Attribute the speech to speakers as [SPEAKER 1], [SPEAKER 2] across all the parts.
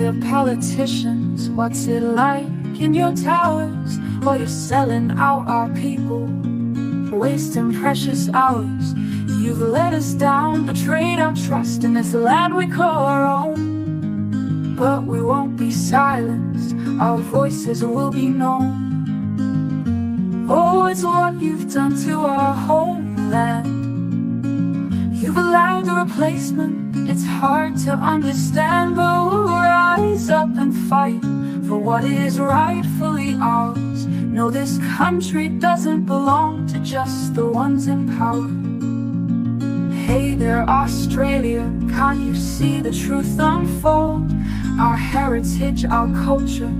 [SPEAKER 1] the politicians, what's it like in your towers? While you're selling out our people, wasting precious hours. You've let us down, betrayed our trust in this land we call our own. But we won't be silenced, our voices will be known. Oh, it's what you've done to our homeland. You've allowed the replacement, it's hard to understand, but we'll rise up and fight for what is rightfully ours. No, this country doesn't belong to just the ones in power. Hey there, Australia, can't you see the truth unfold? Our heritage, our culture,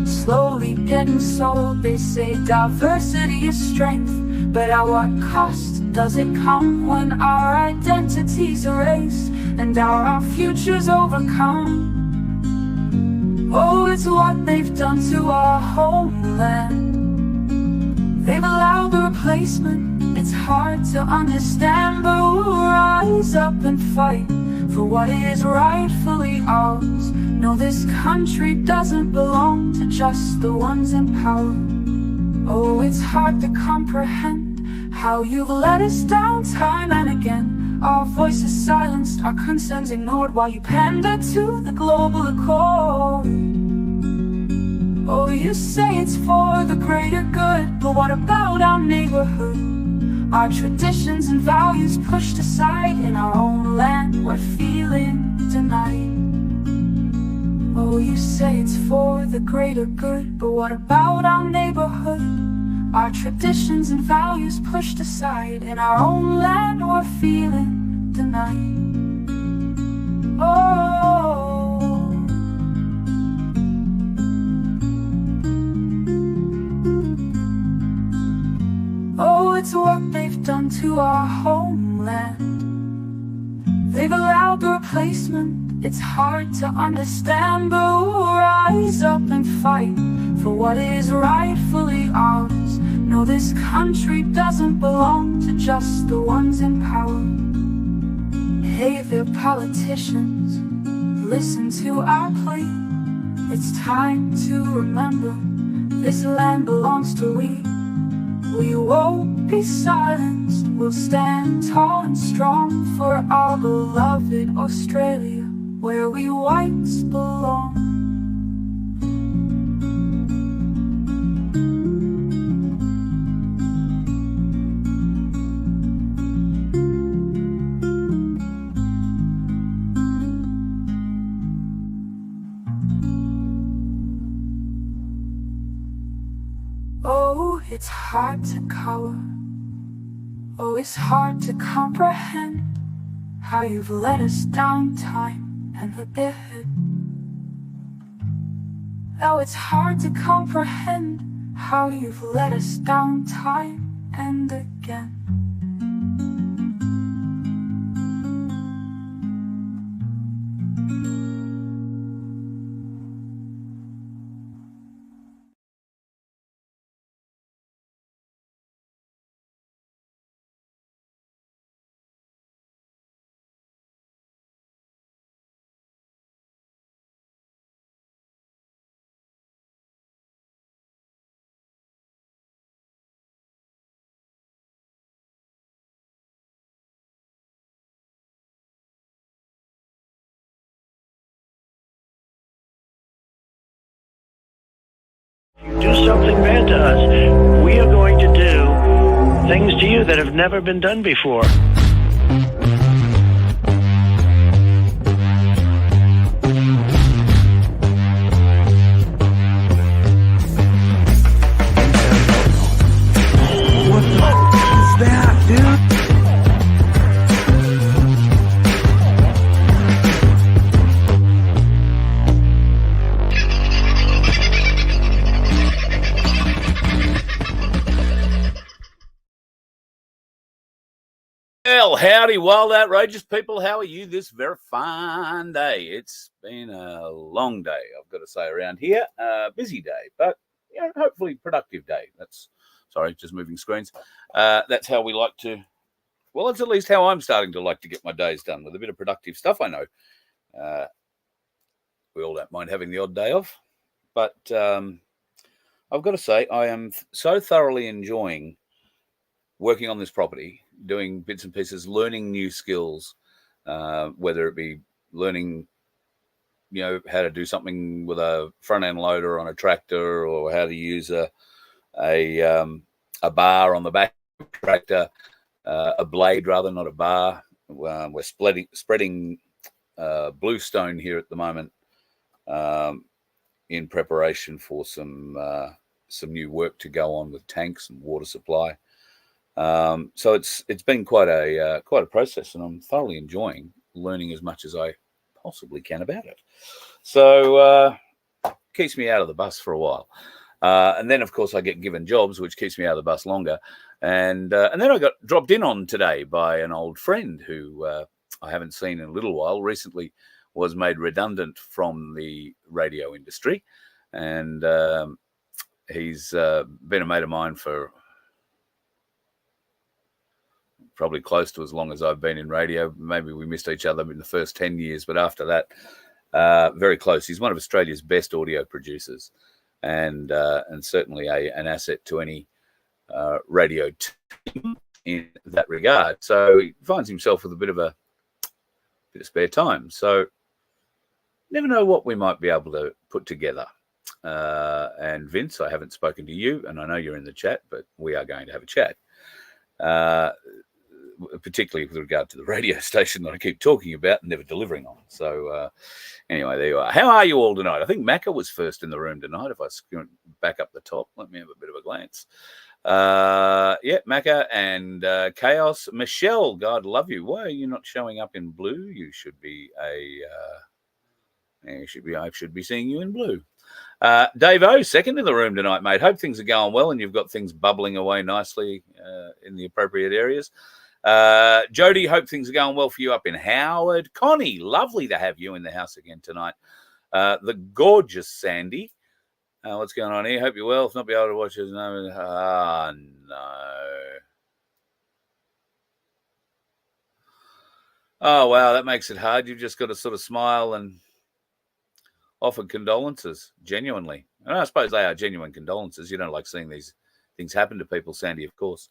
[SPEAKER 1] slowly getting sold. They say diversity is strength, but at what cost does it come when our identities erased and our futures overcome? Oh, it's what they've done to our homeland. They've allowed the replacement, it's hard to understand, but we'll rise up and fight for what is rightfully ours. No, this country doesn't belong to just the ones in power. Oh, it's hard to comprehend how you've let us down time and again. Our voices silenced, our concerns ignored, while you pander to the global accord. Oh, you say it's for the greater good, but what about our neighborhood? Our traditions and values pushed aside in our own land, we're feeling denied. Oh, you say it's for the greater good, but what about our neighborhood? Our traditions and values pushed aside in our own land, we're feeling denied. Oh, it's what they've done to our homeland. They've allowed the replacement, it's hard to understand, but we'll rise up and fight for what is rightfully ours. No, this country doesn't belong to just the ones in power. Hey there, politicians, listen to our plea. It's time to remember, this land belongs to we. We won't be silenced, we'll stand tall and strong for our beloved Australia, where we whites belong. Oh, it's hard to cover. Oh, it's hard to comprehend how you've let us down time and again. Oh, it's hard to comprehend how you've let us down time and again.
[SPEAKER 2] Do something bad to us, we are going to do things to you that have never been done before.
[SPEAKER 3] What the f*** is that, dude?
[SPEAKER 4] Well, howdy, wild, outrageous people. How are you this very fine day? It's been a long day, I've got to say, around here. Busy day, but hopefully productive day. Sorry, just moving screens. That's how we like to, well, it's at least how I'm starting to like to get my days done, with a bit of productive stuff, I know. we all don't mind having the odd day off. But I've got to say, I am so thoroughly enjoying working on this property, doing bits and pieces, learning new skills, whether it be learning, how to do something with a front end loader on a tractor, or how to use a bar on the back of a tractor, a blade rather, not a bar. We're spreading bluestone here at the moment, in preparation for some new work to go on with tanks and water supply. So it's been quite a process, and I'm thoroughly enjoying learning as much as I possibly can about it. So keeps me out of the bus for a while, and then of course I get given jobs, which keeps me out of the bus longer. And then I got dropped in on today by an old friend who I haven't seen in a little while. Recently was made redundant from the radio industry, and he's been a mate of mine for probably close to as long as I've been in radio. Maybe we missed each other in the first 10 years, but after that, very close. He's one of Australia's best audio producers, and certainly an asset to any radio team in that regard. So he finds himself with a bit of spare time. So never know what we might be able to put together. And Vince, I haven't spoken to you, and I know you're in the chat, but we are going to have a chat, particularly with regard to the radio station that I keep talking about and never delivering on. So anyway, there you are. How are you all tonight? I think Macca was first in the room tonight. If I scoot back up the top, let me have a bit of a glance. Yeah, Macca and Chaos. Michelle, God love you. Why are you not showing up in blue? You should be I should be seeing you in blue. Dave O, second in the room tonight, mate. Hope things are going well and you've got things bubbling away nicely in the appropriate areas. Jody, hope things are going well for you up in Howard. Connie, lovely to have you in the house again tonight. The gorgeous Sandy. What's going on here? Hope you're well. If not be able to watch it, no. Oh, wow, that makes it hard. You've just got to sort of smile and offer condolences, genuinely. And I suppose they are genuine condolences. You don't like seeing these things happen to people, Sandy, of course.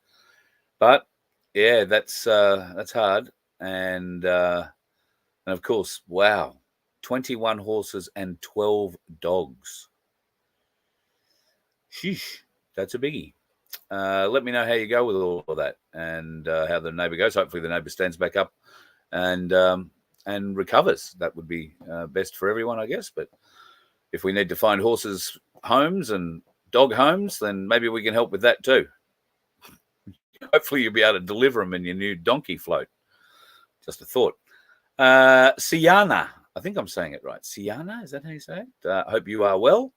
[SPEAKER 4] But yeah, that's hard. And of course, wow, 21 horses and 12 dogs. Sheesh, that's a biggie. Let me know how you go with all of that, and how the neighbour goes. Hopefully the neighbour stands back up and recovers. That would be best for everyone, I guess. But if we need to find horses homes and dog homes, then maybe we can help with that too. Hopefully you'll be able to deliver them in your new donkey float. Just a thought. Siana, I think I'm saying it right. Siana, is that how you say it? Hope you are well.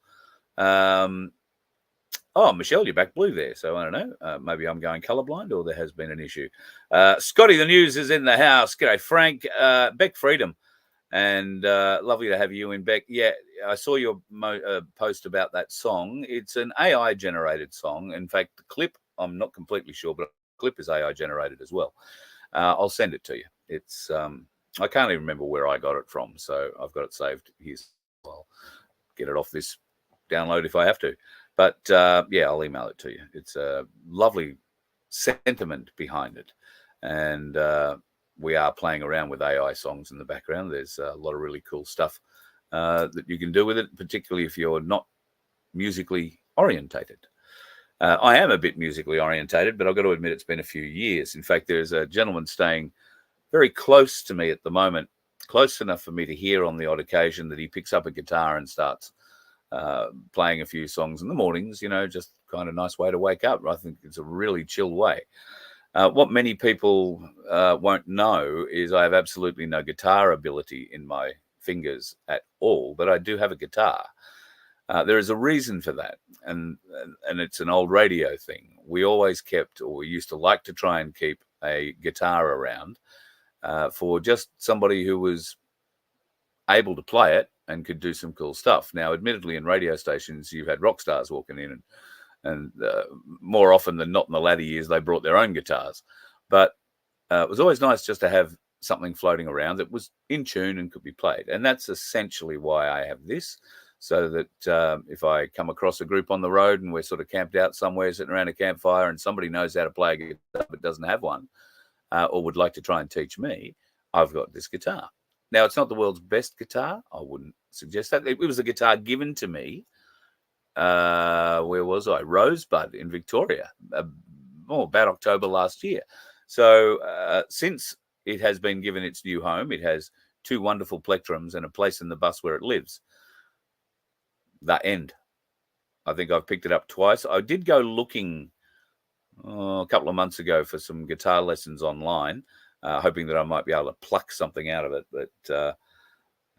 [SPEAKER 4] Oh, Michelle, you're back blue there. So I don't know. Maybe I'm going colorblind, or there has been an issue. Scotty, the news is in the house. G'day, Frank. Beck Freedom. And lovely to have you in, Beck. Yeah, I saw your post about that song. It's an AI-generated song. In fact, the clip, I'm not completely sure, but the clip is AI-generated as well. I'll send it to you. It's I can't even remember where I got it from, so I've got it saved here. I'll get it off this download if I have to. But yeah, I'll email it to you. It's a lovely sentiment behind it. And we are playing around with AI songs in the background. There's a lot of really cool stuff that you can do with it, particularly if you're not musically orientated. I am a bit musically orientated, but I've got to admit it's been a few years. In fact, there's a gentleman staying very close to me at the moment, close enough for me to hear on the odd occasion that he picks up a guitar and starts playing a few songs in the mornings, just kind of nice way to wake up. I think it's a really chill way. What many people won't know is I have absolutely no guitar ability in my fingers at all, but I do have a guitar. There is a reason for that, and it's an old radio thing. We always kept, or we used to like to try and keep a guitar around for just somebody who was able to play it and could do some cool stuff. Now, admittedly, in radio stations, you've had rock stars walking in, and more often than not in the latter years, they brought their own guitars. But it was always nice just to have something floating around that was in tune and could be played. And that's essentially why I have this, so that if I come across a group on the road and we're sort of camped out somewhere sitting around a campfire and somebody knows how to play a guitar but doesn't have one, or would like to try and teach me, I've got this guitar. Now, it's not the world's best guitar. I wouldn't suggest that. It was a guitar given to me. Where was I? Rosebud in Victoria, about October last year. So since it has been given its new home, it has 2 wonderful plectrums and a place in the bus where it lives. The end. I think I've picked it up twice. I did go looking a couple of months ago for some guitar lessons online, hoping that I might be able to pluck something out of it. But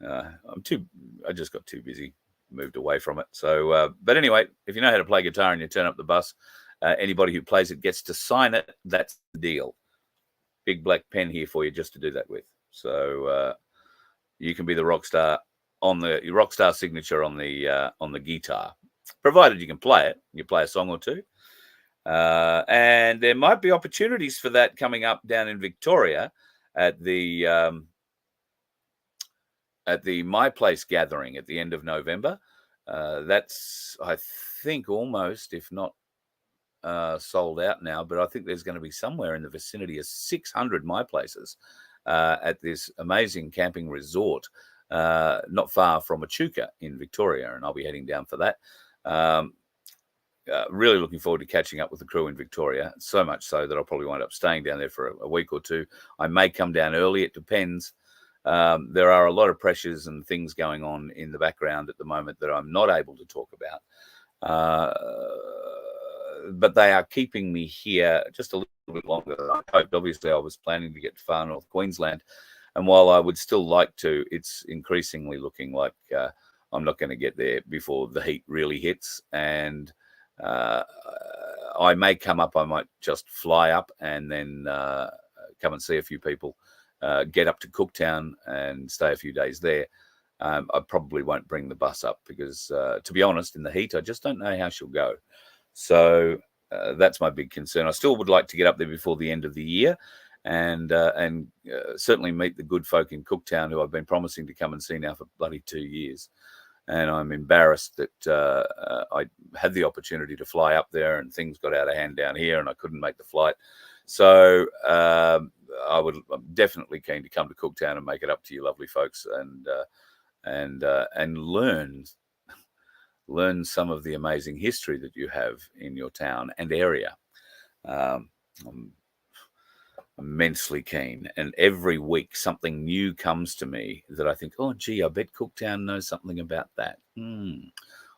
[SPEAKER 4] I just got too busy, moved away from it. So, but anyway, if you know how to play guitar and you turn up the bus, anybody who plays it gets to sign it. That's the deal. Big black pen here for you just to do that with. So you can be the rock star on the rock star signature on the guitar, provided you can play it. You play a song or two. And there might be opportunities for that coming up down in Victoria at the My Place gathering at the end of November. That's, I think, almost, if not sold out now, but I think there's going to be somewhere in the vicinity of 600 My Places at this amazing camping resort not far from Echuca in Victoria, and I'll be heading down for that. Really looking forward to catching up with the crew in Victoria, so much so that I'll probably wind up staying down there for a week or two. I may come down early, it depends. There are a lot of pressures and things going on in the background at the moment that I'm not able to talk about. But they are keeping me here just a little bit longer than I hoped. Obviously, I was planning to get to far north Queensland, and while I would still like to, it's increasingly looking like I'm not going to get there before the heat really hits. And I may come up, I might just fly up and then come and see a few people, get up to Cooktown and stay a few days there. I probably won't bring the bus up because, to be honest, in the heat, I just don't know how she'll go. So that's my big concern. I still would like to get up there before the end of the year and certainly meet the good folk in Cooktown who I've been promising to come and see now for bloody 2 years. And I'm embarrassed that I had the opportunity to fly up there and things got out of hand down here and I couldn't make the flight. So I'm definitely keen to come to Cooktown and make it up to you lovely folks and learn some of the amazing history that you have in your town and area. I'm immensely keen, and every week something new comes to me that I think, oh gee, I bet Cooktown knows something about that,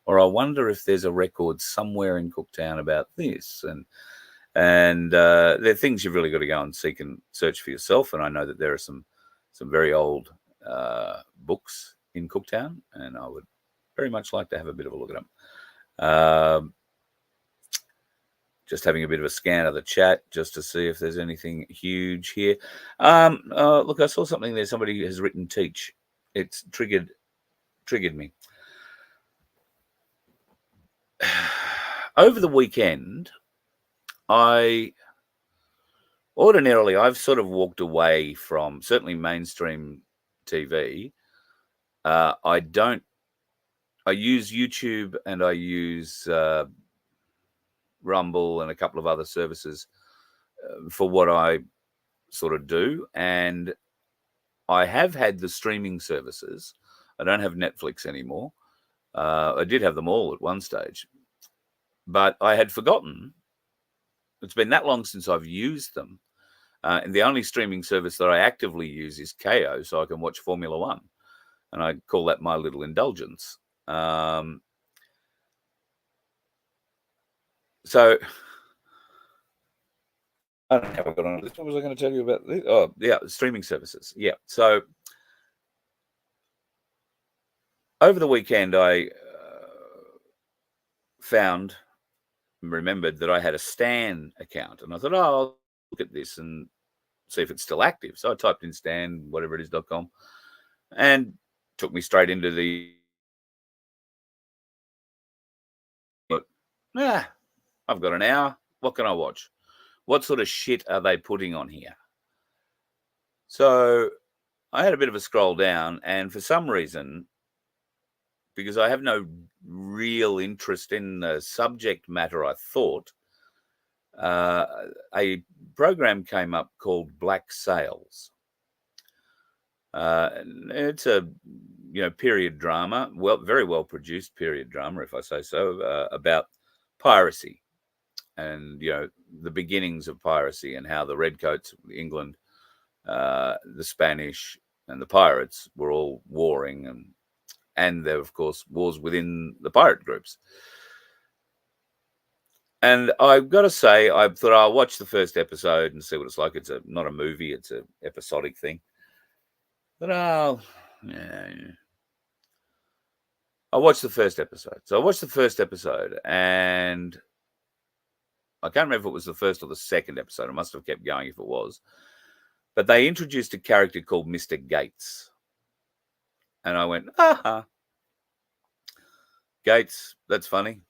[SPEAKER 4] or I wonder if there's a record somewhere in Cooktown about this, and there are things you've really got to go and seek and search for yourself. And I know that there are some very old books in Cooktown, and I would very much like to have a bit of a look at them. Just having a bit of a scan of the chat just to see if there's anything huge here. Look, I saw something there. Somebody has written teach. It's triggered me. Over the weekend, I've sort of walked away from certainly mainstream TV. I use YouTube and I use Rumble and a couple of other services for what I sort of do. And I have had the streaming services. I don't have Netflix anymore. I did have them all at one stage, but I had forgotten. It's been that long since I've used them. And the only streaming service that I actively use is KO, so I can watch Formula One. And I call that my little indulgence. So I don't know how I got on this. What was I going to tell you about this? Oh, yeah, streaming services. Yeah. So over the weekend, I remembered that I had a Stan account, and I thought, oh, I'll look at this and see if it's still active. So I typed in Stan, whatever it is.com, and took me straight into the. I've got an hour. What can I watch? What sort of shit are they putting on here? So I had a bit of a scroll down, and for some reason, because I have no real interest in the subject matter, I thought, a program came up called Black Sails. It's a period drama, very well produced period drama, if I say so, about piracy and the beginnings of piracy and how the redcoats, England, the Spanish, and the pirates were all warring, and there, of course, wars within the pirate groups. And I've got to say, I thought I'll watch the first episode and see what it's like. It's not a movie; it's an episodic thing. But I watched the first episode. So I watched the first episode, and I can't remember if it was the first or the second episode. I must have kept going if it was. But they introduced a character called Mr. Gates. And I went, Gates, that's funny.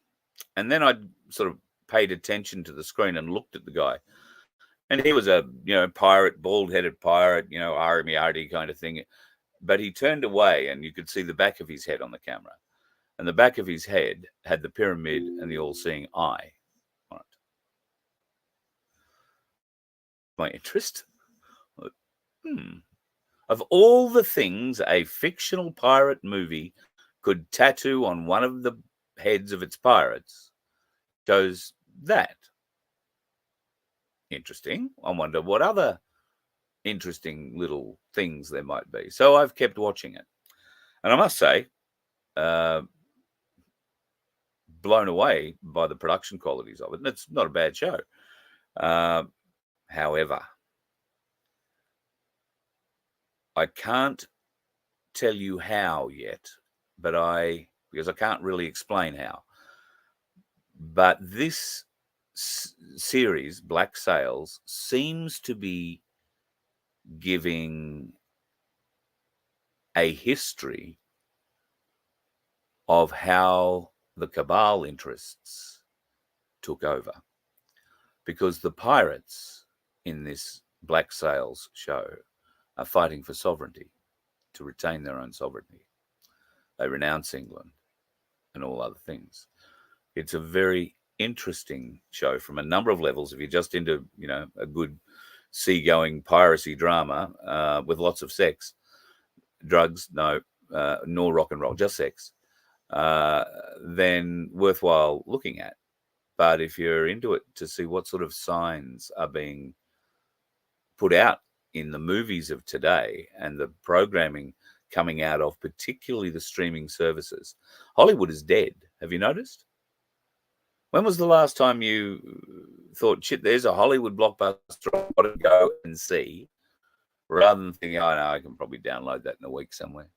[SPEAKER 4] And then I sort of paid attention to the screen and looked at the guy. And he was a, pirate, bald-headed pirate, army kind of thing. But he turned away and you could see the back of his head on the camera. And the back of his head had the pyramid and the all-seeing eye on it. My interest? Of all the things a fictional pirate movie could tattoo on one of the heads of its pirates, shows that. Interesting. I wonder what other interesting little things there might be. So I've kept watching it. And I must say, blown away by the production qualities of it. And it's not a bad show. However, I can't tell you how yet, because I can't really explain how. But this series, Black Sails, seems to be giving a history of how the cabal interests took over. Because the pirates in this Black Sails show are fighting for sovereignty, to retain their own sovereignty. They renounce England and all other things. It's a very interesting show from a number of levels. If you're just into, a good seagoing piracy drama with lots of sex, drugs, no, nor rock and roll, just sex, then worthwhile looking at. But if you're into it to see what sort of signs are being put out in the movies of today and the programming coming out of particularly the streaming services, Hollywood is dead. Have you noticed? When was the last time you thought, shit, there's a Hollywood blockbuster I want to go and see, rather than thinking, oh, no, I can probably download that in a week somewhere.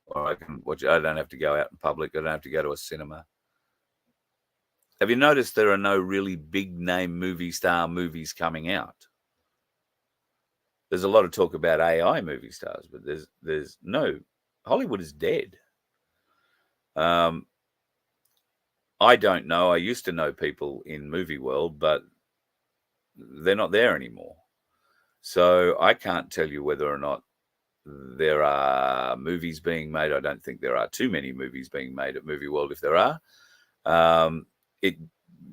[SPEAKER 4] Or I can watch it. I don't have to go out in public. I don't have to go to a cinema. Have you noticed there are no really big name movie star movies coming out? There's a lot of talk about AI movie stars, but there's no. Hollywood is dead. I don't know. I used to know people in movie world, but they're not there anymore. So I can't tell you whether or not there are movies being made. I don't think there are too many movies being made at Movie World. If there are, it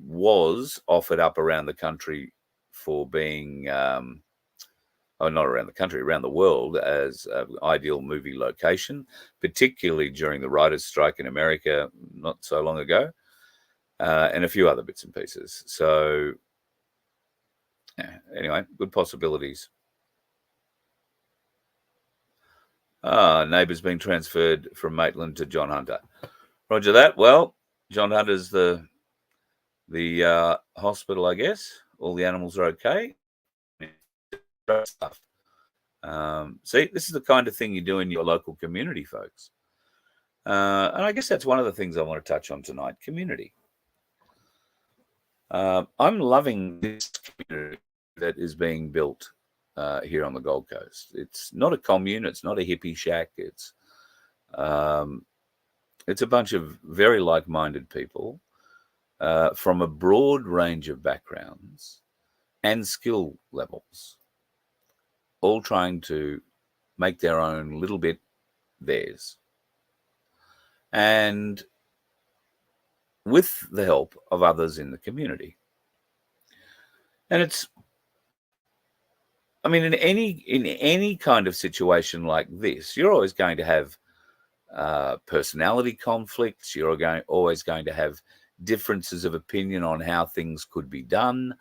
[SPEAKER 4] was offered up around the country for being, not around the country, around the world as an ideal movie location, particularly during the writers' strike in America not so long ago, and a few other bits and pieces. So anyway, good possibilities. Neighbours being transferred from Maitland to John Hunter. Roger that. Well, John Hunter's the hospital, I guess. All the animals are okay. Stuff. See, this is the kind of thing you do in your local community, folks. And I guess that's one of the things I want to touch on tonight, community. I'm loving this community that is being built here on the Gold Coast. It's not a commune. It's not a hippie shack. It's a bunch of very like-minded people from a broad range of backgrounds and skill levels. all trying to make their own little bit theirs. And with the help of others in the community. And it's, I mean, in any kind of situation like this, you're always going to have personality conflicts. You're always going to have differences of opinion on how things could be done,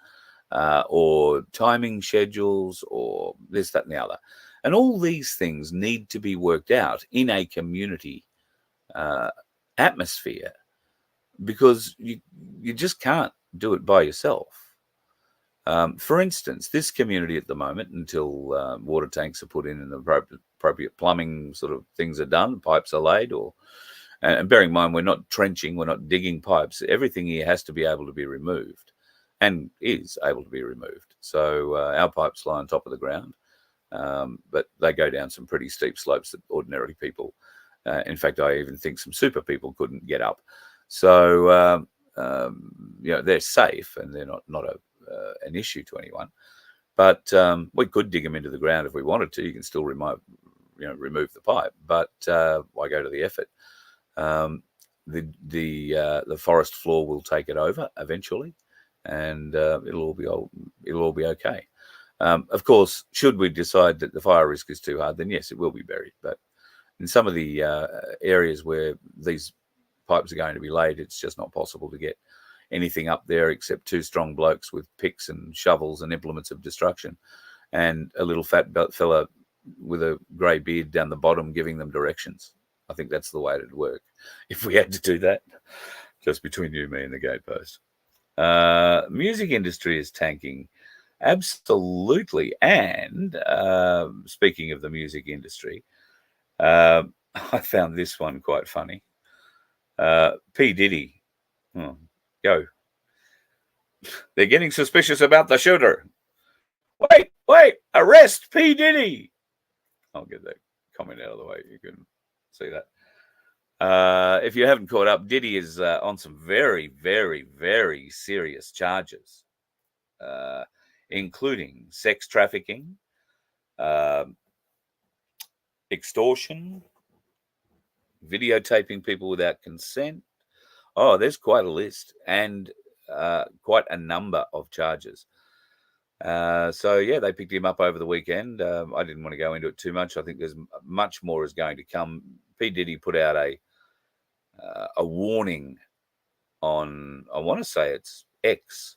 [SPEAKER 4] or timing schedules, or this, that, and the other. And all these things need to be worked out in a community atmosphere, because you just can't do it by yourself. For instance, this community at the moment, until water tanks are put in and the appropriate plumbing sort of things are done, pipes are laid, and bearing in mind, we're not trenching, we're not digging pipes. Everything here has to be able to be removed, and is able to be removed. So our pipes lie on top of the ground, but they go down some pretty steep slopes that ordinary people, in fact, I even think some super people couldn't get up. So they're safe, and they're not an issue to anyone. But we could dig them into the ground if we wanted to. You can still remove the pipe, but why go to the effort? The forest floor will take it over eventually, and it'll all be okay. Of course, should we decide that the fire risk is too hard, then yes, it will be buried. But in some of the areas where these pipes are going to be laid, it's just not possible to get anything up there except two strong blokes with picks and shovels and implements of destruction, and a little fat fella with a grey beard down the bottom giving them directions. I think that's the way it'd work if we had to do that, just between you, me, and the gatepost. Music industry is tanking. Absolutely. And speaking of the music industry, I found this one quite funny. P. Diddy. Go. They're getting suspicious about the shooter. Wait, arrest P. Diddy. I'll get that comment out of the way. You can see that. If you haven't caught up, Diddy is on some very, very, very serious charges, including sex trafficking, extortion, videotaping people without consent. Oh, there's quite a list, and quite a number of charges. So yeah, they picked him up over the weekend. I didn't want to go into it too much. I think there's much more is going to come. P. Diddy put out a warning on, I want to say it's X,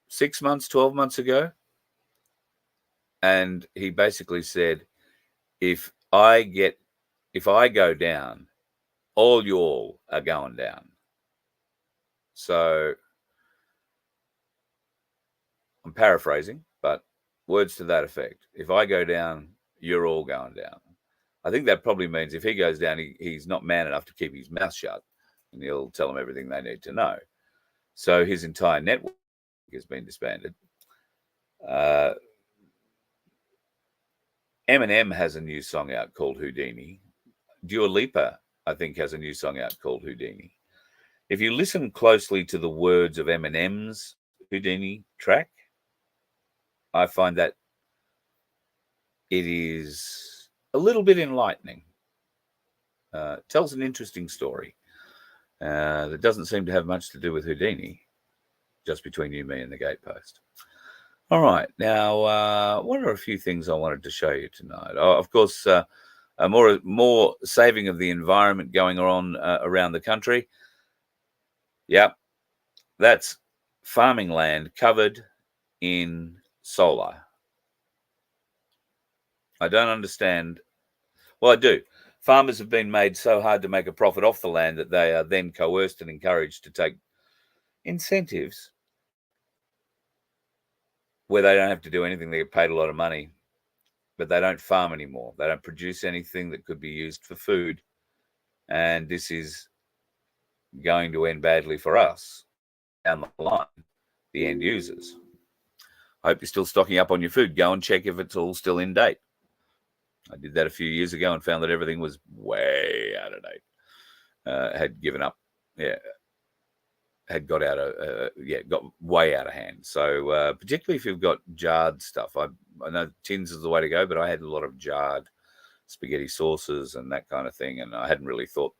[SPEAKER 4] 6 months, 12 months ago. And he basically said, if I go down, all you all are going down. So I'm paraphrasing, but words to that effect. If I go down, you're all going down. I think that probably means if he goes down, he's not man enough to keep his mouth shut, and he'll tell them everything they need to know. So his entire network has been disbanded. Eminem has a new song out called Houdini. Dua Lipa, I think, has a new song out called Houdini. If you listen closely to the words of Eminem's Houdini track, I find that it is a little bit enlightening. Tells an interesting story that doesn't seem to have much to do with Houdini, just between you, me, and the gatepost. All right. Now, what are a few things I wanted to show you tonight? Oh, of course, more saving of the environment going on around the country. Yep, that's farming land covered in solar. I don't understand. Well, I do. Farmers have been made so hard to make a profit off the land that they are then coerced and encouraged to take incentives where they don't have to do anything. They get paid a lot of money, but they don't farm anymore. They don't produce anything that could be used for food. And this is going to end badly for us down the line, the end users. I hope you're still stocking up on your food. Go and check if it's all still in date. I did that a few years ago and found that everything was way out of date. Had given up. Yeah. had got got way out of hand. So particularly if you've got jarred stuff, I know tins is the way to go, but I had a lot of jarred spaghetti sauces and that kind of thing, and I hadn't really thought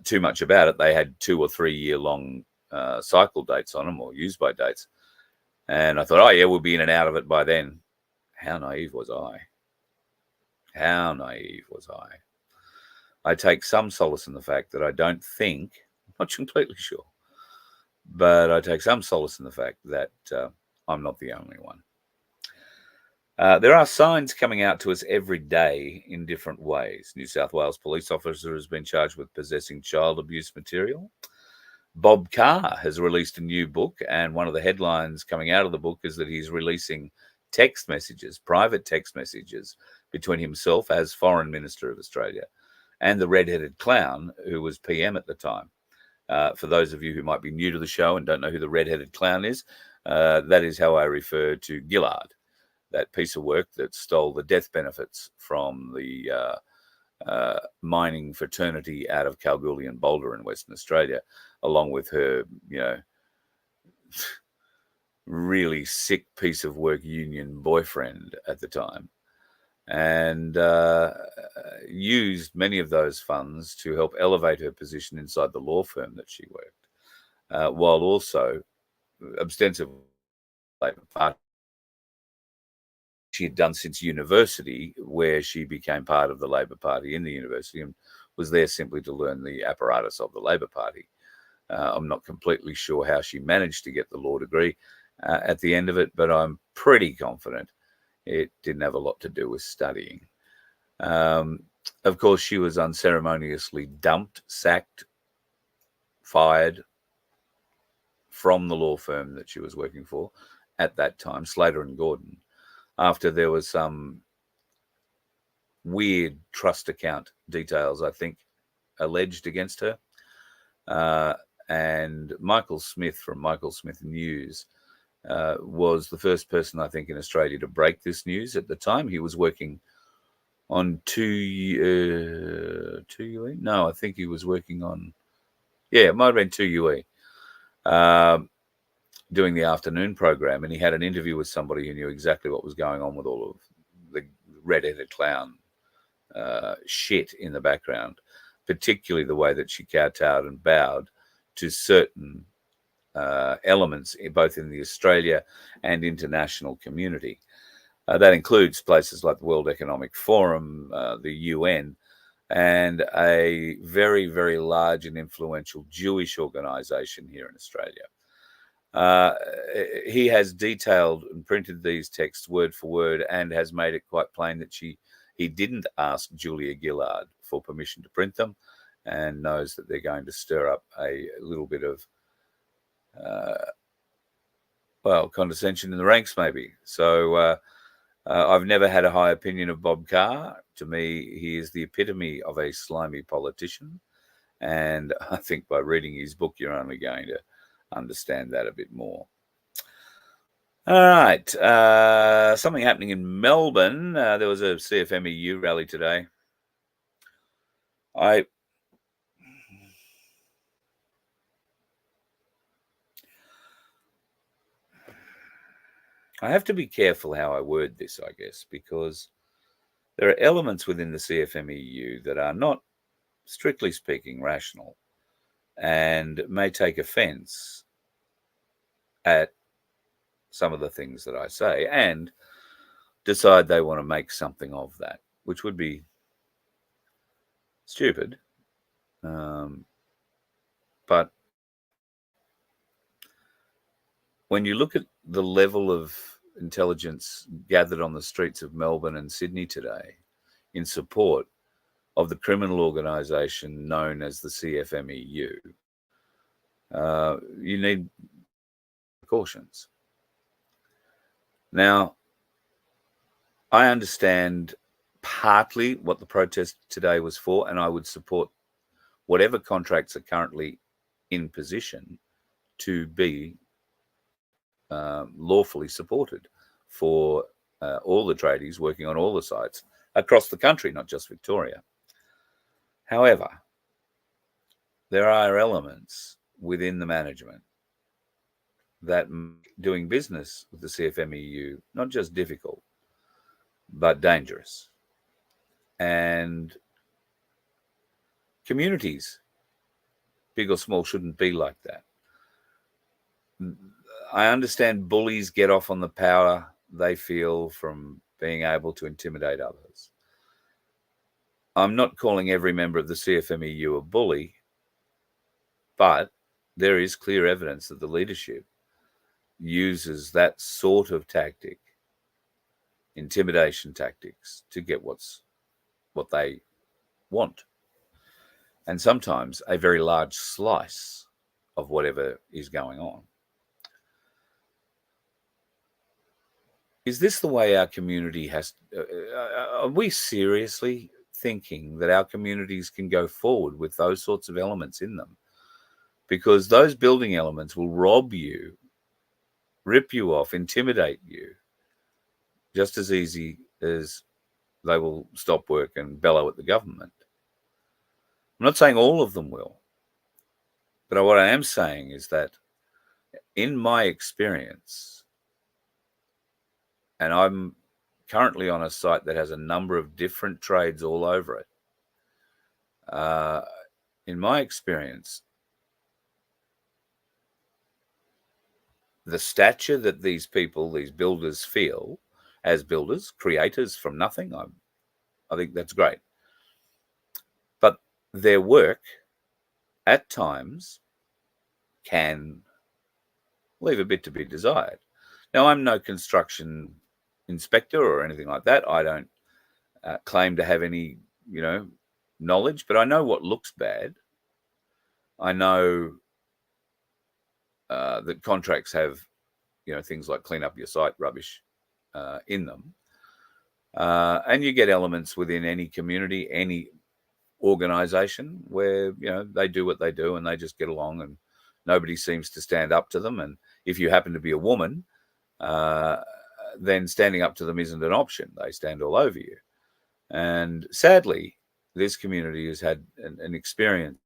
[SPEAKER 4] too much about it. They had 2 or 3 year long cycle dates on them, or use by dates, and I thought, oh yeah, we'll be in and out of it by then. How naive was I? How naive was I? I take some solace in the fact that I don't think, I'm not completely sure, but I take some solace in the fact that I'm not the only one. There are signs coming out to us every day in different ways. New South Wales police officer has been charged with possessing child abuse material. Bob Carr has released a new book, and one of the headlines coming out of the book is that he's releasing text messages, private text messages, between himself as Foreign Minister of Australia and the red-headed clown who was PM at the time. For those of you who might be new to the show and don't know who the red-headed clown is, that is how I refer to Gillard, that piece of work that stole the death benefits from the mining fraternity out of Kalgoorlie and Boulder in Western Australia, along with her, really sick piece of work union boyfriend at the time, and used many of those funds to help elevate her position inside the law firm that she worked, while also ostensibly part she had done since university, where she became part of the Labor Party in the university and was there simply to learn the apparatus of the Labor Party. I'm not completely sure how she managed to get the law degree at the end of it, but I'm pretty confident it didn't have a lot to do with studying. Of course, she was unceremoniously dumped, sacked, fired from the law firm that she was working for at that time, Slater and Gordon, after there was some weird trust account details, I think, alleged against her. And Michael Smith from Michael Smith News was the first person, I think, in Australia to break this news. At the time, he was working on 2UE. No, I think he was working on, it might have been 2UE, doing the afternoon program, and he had an interview with somebody who knew exactly what was going on with all of the red-headed clown shit in the background, particularly the way that she kowtowed and bowed to certain elements, both in the Australia and international community. That includes places like the World Economic Forum, the UN, and a very, very large and influential Jewish organization here in Australia. He has detailed and printed these texts word for word and has made it quite plain that he didn't ask Julia Gillard for permission to print them, and knows that they're going to stir up a little bit of condescension in the ranks, maybe. So I've never had a high opinion of Bob Carr. To me, he is the epitome of a slimy politician, and I think by reading his book, you're only going to understand that a bit more. All right. Something happening in Melbourne. There was a CFMEU rally today. I have to be careful how I word this, I guess, because there are elements within the CFMEU that are not, strictly speaking, rational and may take offence at some of the things that I say and decide they want to make something of that, which would be stupid. But when you look at the level of intelligence gathered on the streets of Melbourne and Sydney today in support of the criminal organisation known as the CFMEU, you need precautions. Now, I understand partly what the protest today was for, and I would support whatever contracts are currently in position to be lawfully supported for all the tradies working on all the sites across the country, not just Victoria. However, there are elements within the management that make doing business with the CFMEU not just difficult, but dangerous. And communities, big or small, shouldn't be like that. I understand bullies get off on the power they feel from being able to intimidate others. I'm not calling every member of the CFMEU a bully, but there is clear evidence that the leadership uses that sort of tactic, intimidation tactics, to get what they want. And sometimes a very large slice of whatever is going on. Is this the way our community has? Are we seriously thinking that our communities can go forward with those sorts of elements in them? Because those building elements will rob you, rip you off, intimidate you, just as easy as they will stop work and bellow at the government. I'm not saying all of them will, but what I am saying is that in my experience, and I'm currently on a site that has a number of different trades all over it. In my experience, the stature that these people, these builders, feel as builders, creators from nothing, I think that's great. But their work at times can leave a bit to be desired. Now, I'm no construction inspector or anything like that. I don't claim to have any, knowledge, but I know what looks bad. I know that contracts have, things like clean up your site rubbish in them. And you get elements within any community, any organization where, they do what they do and they just get along and nobody seems to stand up to them. And if you happen to be a woman, then standing up to them isn't an option. They stand all over you. And sadly, this community has had an experience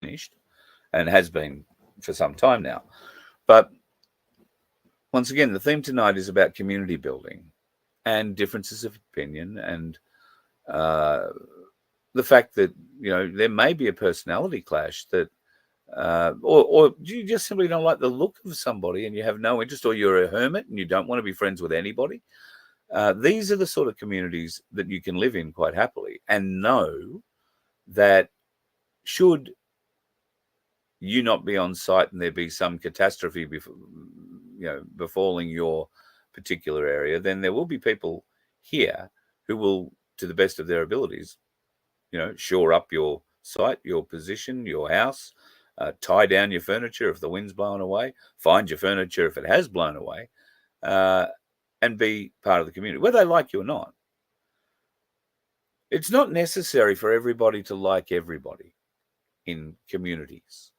[SPEAKER 4] finished and has been for some time now. But once again, the theme tonight is about community building and differences of opinion and the fact that, there may be a personality clash that or you just simply don't like the look of somebody and you have no interest, or you're a hermit and you don't want to be friends with anybody. These are the sort of communities that you can live in quite happily and know that should you not be on site and there be some catastrophe befalling your particular area, then there will be people here who will, to the best of their abilities, shore up your site, your position, your house, tie down your furniture if the wind's blowing away, find your furniture if it has blown away, and be part of the community, whether they like you or not. It's not necessary for everybody to like everybody in communities.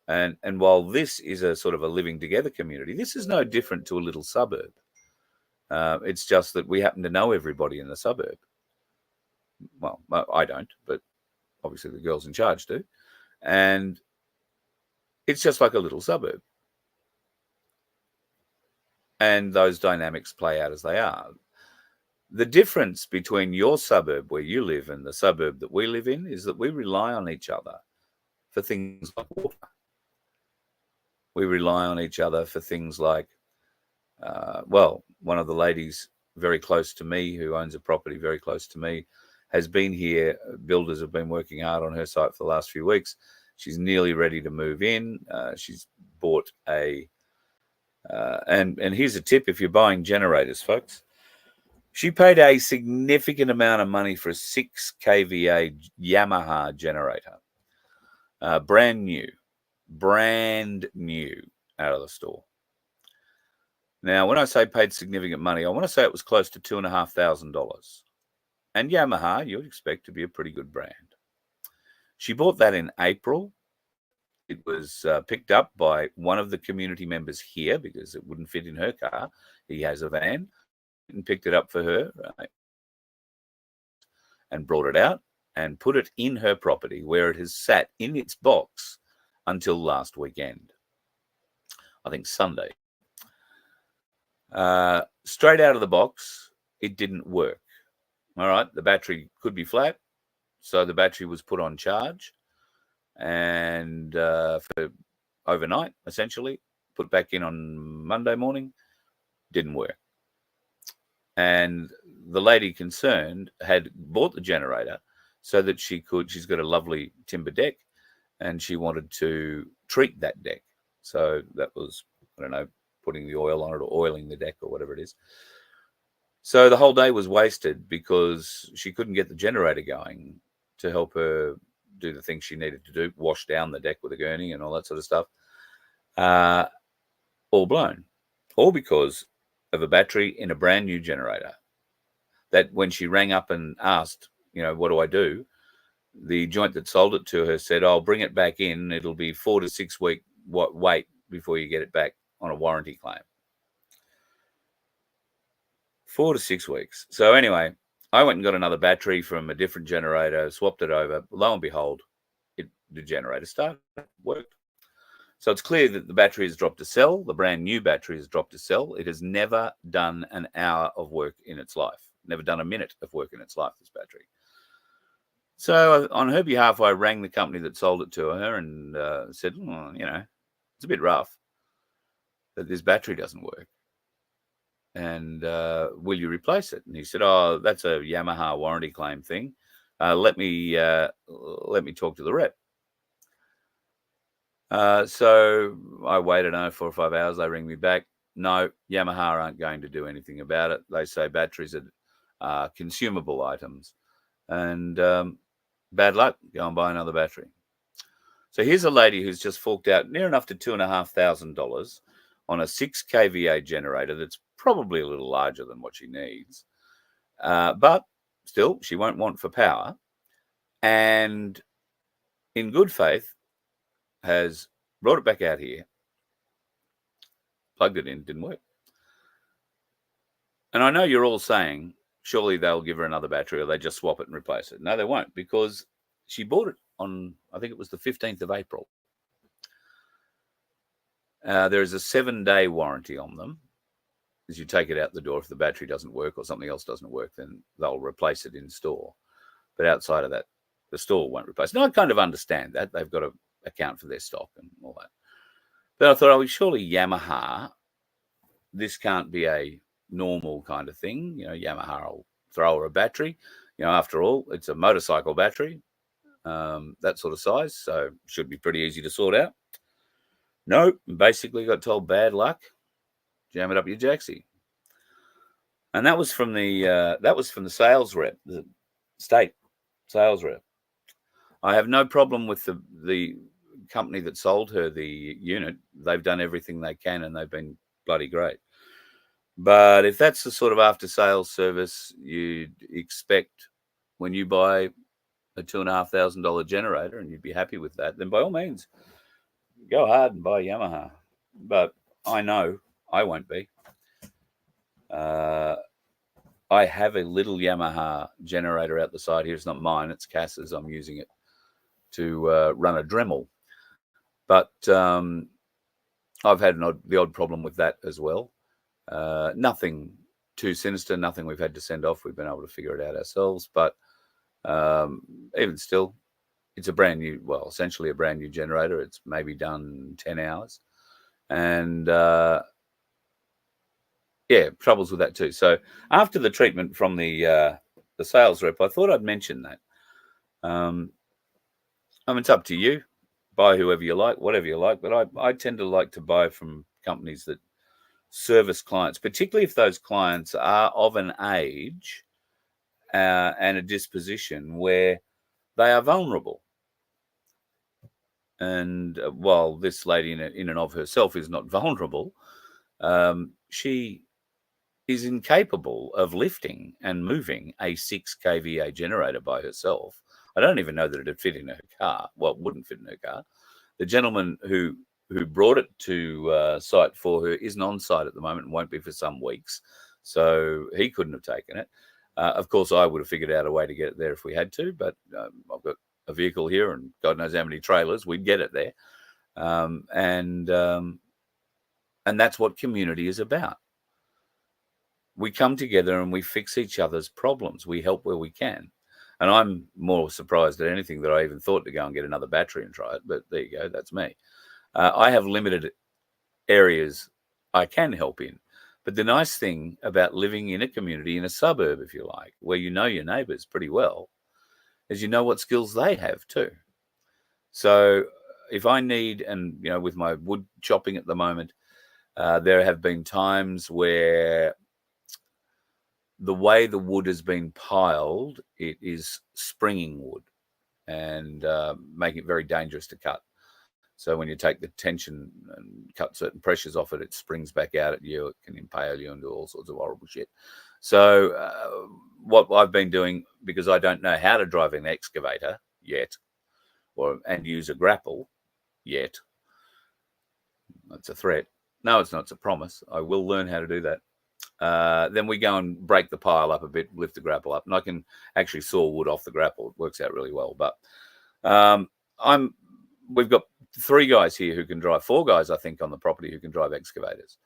[SPEAKER 4] And while this is a sort of a living together community, this is no different to a little suburb. It's just that we happen to know everybody in the suburb. Well, I don't, but obviously the girls in charge do. And it's just like a little suburb. And those dynamics play out as they are. The difference between your suburb where you live and the suburb that we live in is that we rely on each other for things like water. We rely on each other for things like, one of the ladies very close to me who owns a property very close to me has been here. Builders have been working hard on her site for the last few weeks. She's nearly ready to move in. She's bought and here's a tip if you're buying generators, folks. She paid a significant amount of money for a 6 kVA Yamaha generator. Brand new out of the store. Now, when I say paid significant money, I want to say it was close to $2,500. And Yamaha, you'd expect to be a pretty good brand. She bought that in April. It was picked up by one of the community members here because it wouldn't fit in her car. He has a van and picked it up for her and brought it out and put it in her property where it has sat in its box until last weekend. I think Sunday. Straight out of the box, it didn't work. All right, the battery could be flat, so the battery was put on charge and for overnight, essentially, put back in on Monday morning, didn't work. And the lady concerned had bought the generator so that she's got a lovely timber deck, and she wanted to treat that deck. So that was, I don't know, putting the oil on it or oiling the deck or whatever it is. So the whole day was wasted because she couldn't get the generator going to help her do the things she needed to do, wash down the deck with a gurney and all that sort of stuff. All blown. All because of a battery in a brand new generator that when she rang up and asked, what do I do? The joint that sold it to her said, I'll bring it back in. It'll be 4 to 6 week wait before you get it back on a warranty claim. 4 to 6 weeks. So anyway, I went and got another battery from a different generator, swapped it over. Lo and behold, the generator started, worked. So it's clear that the battery has dropped a cell. The brand new battery has dropped a cell. It has never done an hour of work in its life, never done a minute of work in its life, this battery. So on her behalf, I rang the company that sold it to her and said, it's a bit rough that this battery doesn't work. And will you replace it? And he said, oh, that's a Yamaha warranty claim thing. Let me talk to the rep. So I waited 4 or 5 hours. They ring me back. No, Yamaha aren't going to do anything about it. They say batteries are consumable items. And bad luck, go and buy another battery. So here's a lady who's just forked out near enough to $2,500 on a 6 kVA generator that's probably a little larger than what she needs. But still, she won't want for power. And in good faith, has brought it back out here, plugged it in, didn't work. And I know you're all saying, surely they'll give her another battery or they just swap it and replace it. No, they won't, because she bought it on, I think it was the 15th of April. There is a 7-day warranty on them. As you take it out the door, if the battery doesn't work or something else doesn't work, then they'll replace it in store. But outside of that, the store won't replace it. Now, I kind of understand that. They've got to account for their stock and all that. But I thought, surely Yamaha, this can't be a normal kind of thing. Yamaha will throw her a battery. After all, it's a motorcycle battery, that sort of size, so should be pretty easy to sort out. No, basically got told bad luck, jam it up your jacksie. And that was from the sales rep, the state sales rep. I have no problem with the company that sold her the unit. They've done everything they can and they've been bloody great. But if that's the sort of after-sales service you'd expect when you buy a $2,500 generator and you'd be happy with that, then by all means, go hard and buy Yamaha. But I know I won't be. I have a little Yamaha generator out the side here. It's not mine. It's Cass's. I'm using it to run a Dremel. But I've had the odd problem with that as well. Nothing too sinister, nothing we've had to send off. We've been able to figure it out ourselves. But even still, it's essentially a brand new generator. It's maybe done 10 hours. And troubles with that too. So after the treatment from the sales rep, I thought I'd mention that. It's up to you. Buy whoever you like, whatever you like. But I tend to like to buy from companies that service clients, particularly if those clients are of an age and a disposition where they are vulnerable. And while this lady in and of herself is not vulnerable, she is incapable of lifting and moving a 6 kVA generator by herself. I don't even know that it'd fit in her car. Well, it wouldn't fit in her car. The gentleman who brought it to site for her isn't on site at the moment and won't be for some weeks. So he couldn't have taken it. Of course, I would have figured out a way to get it there if we had to, but I've got a vehicle here and God knows how many trailers, we'd get it there. And that's what community is about. We come together and we fix each other's problems. We help where we can. And I'm more surprised at anything that I even thought to go and get another battery and try it. But there you go. That's me. I have limited areas I can help in. But the nice thing about living in a community, in a suburb, if you like, where you know your neighbours pretty well, is you know what skills they have too. So if I need, and with my wood chopping at the moment, there have been times where the way the wood has been piled, it is springing wood and making it very dangerous to cut. So when you take the tension and cut certain pressures off it, it springs back out at you. It can impale you and do all sorts of horrible shit. So what I've been doing, because I don't know how to drive an excavator yet, and use a grapple yet, that's a threat. No, it's not. It's a promise. I will learn how to do that. Then we go and break the pile up a bit, lift the grapple up, and I can actually saw wood off the grapple. It works out really well. But we've got 3 guys here who can drive, 4 guys, I think, on the property who can drive excavators.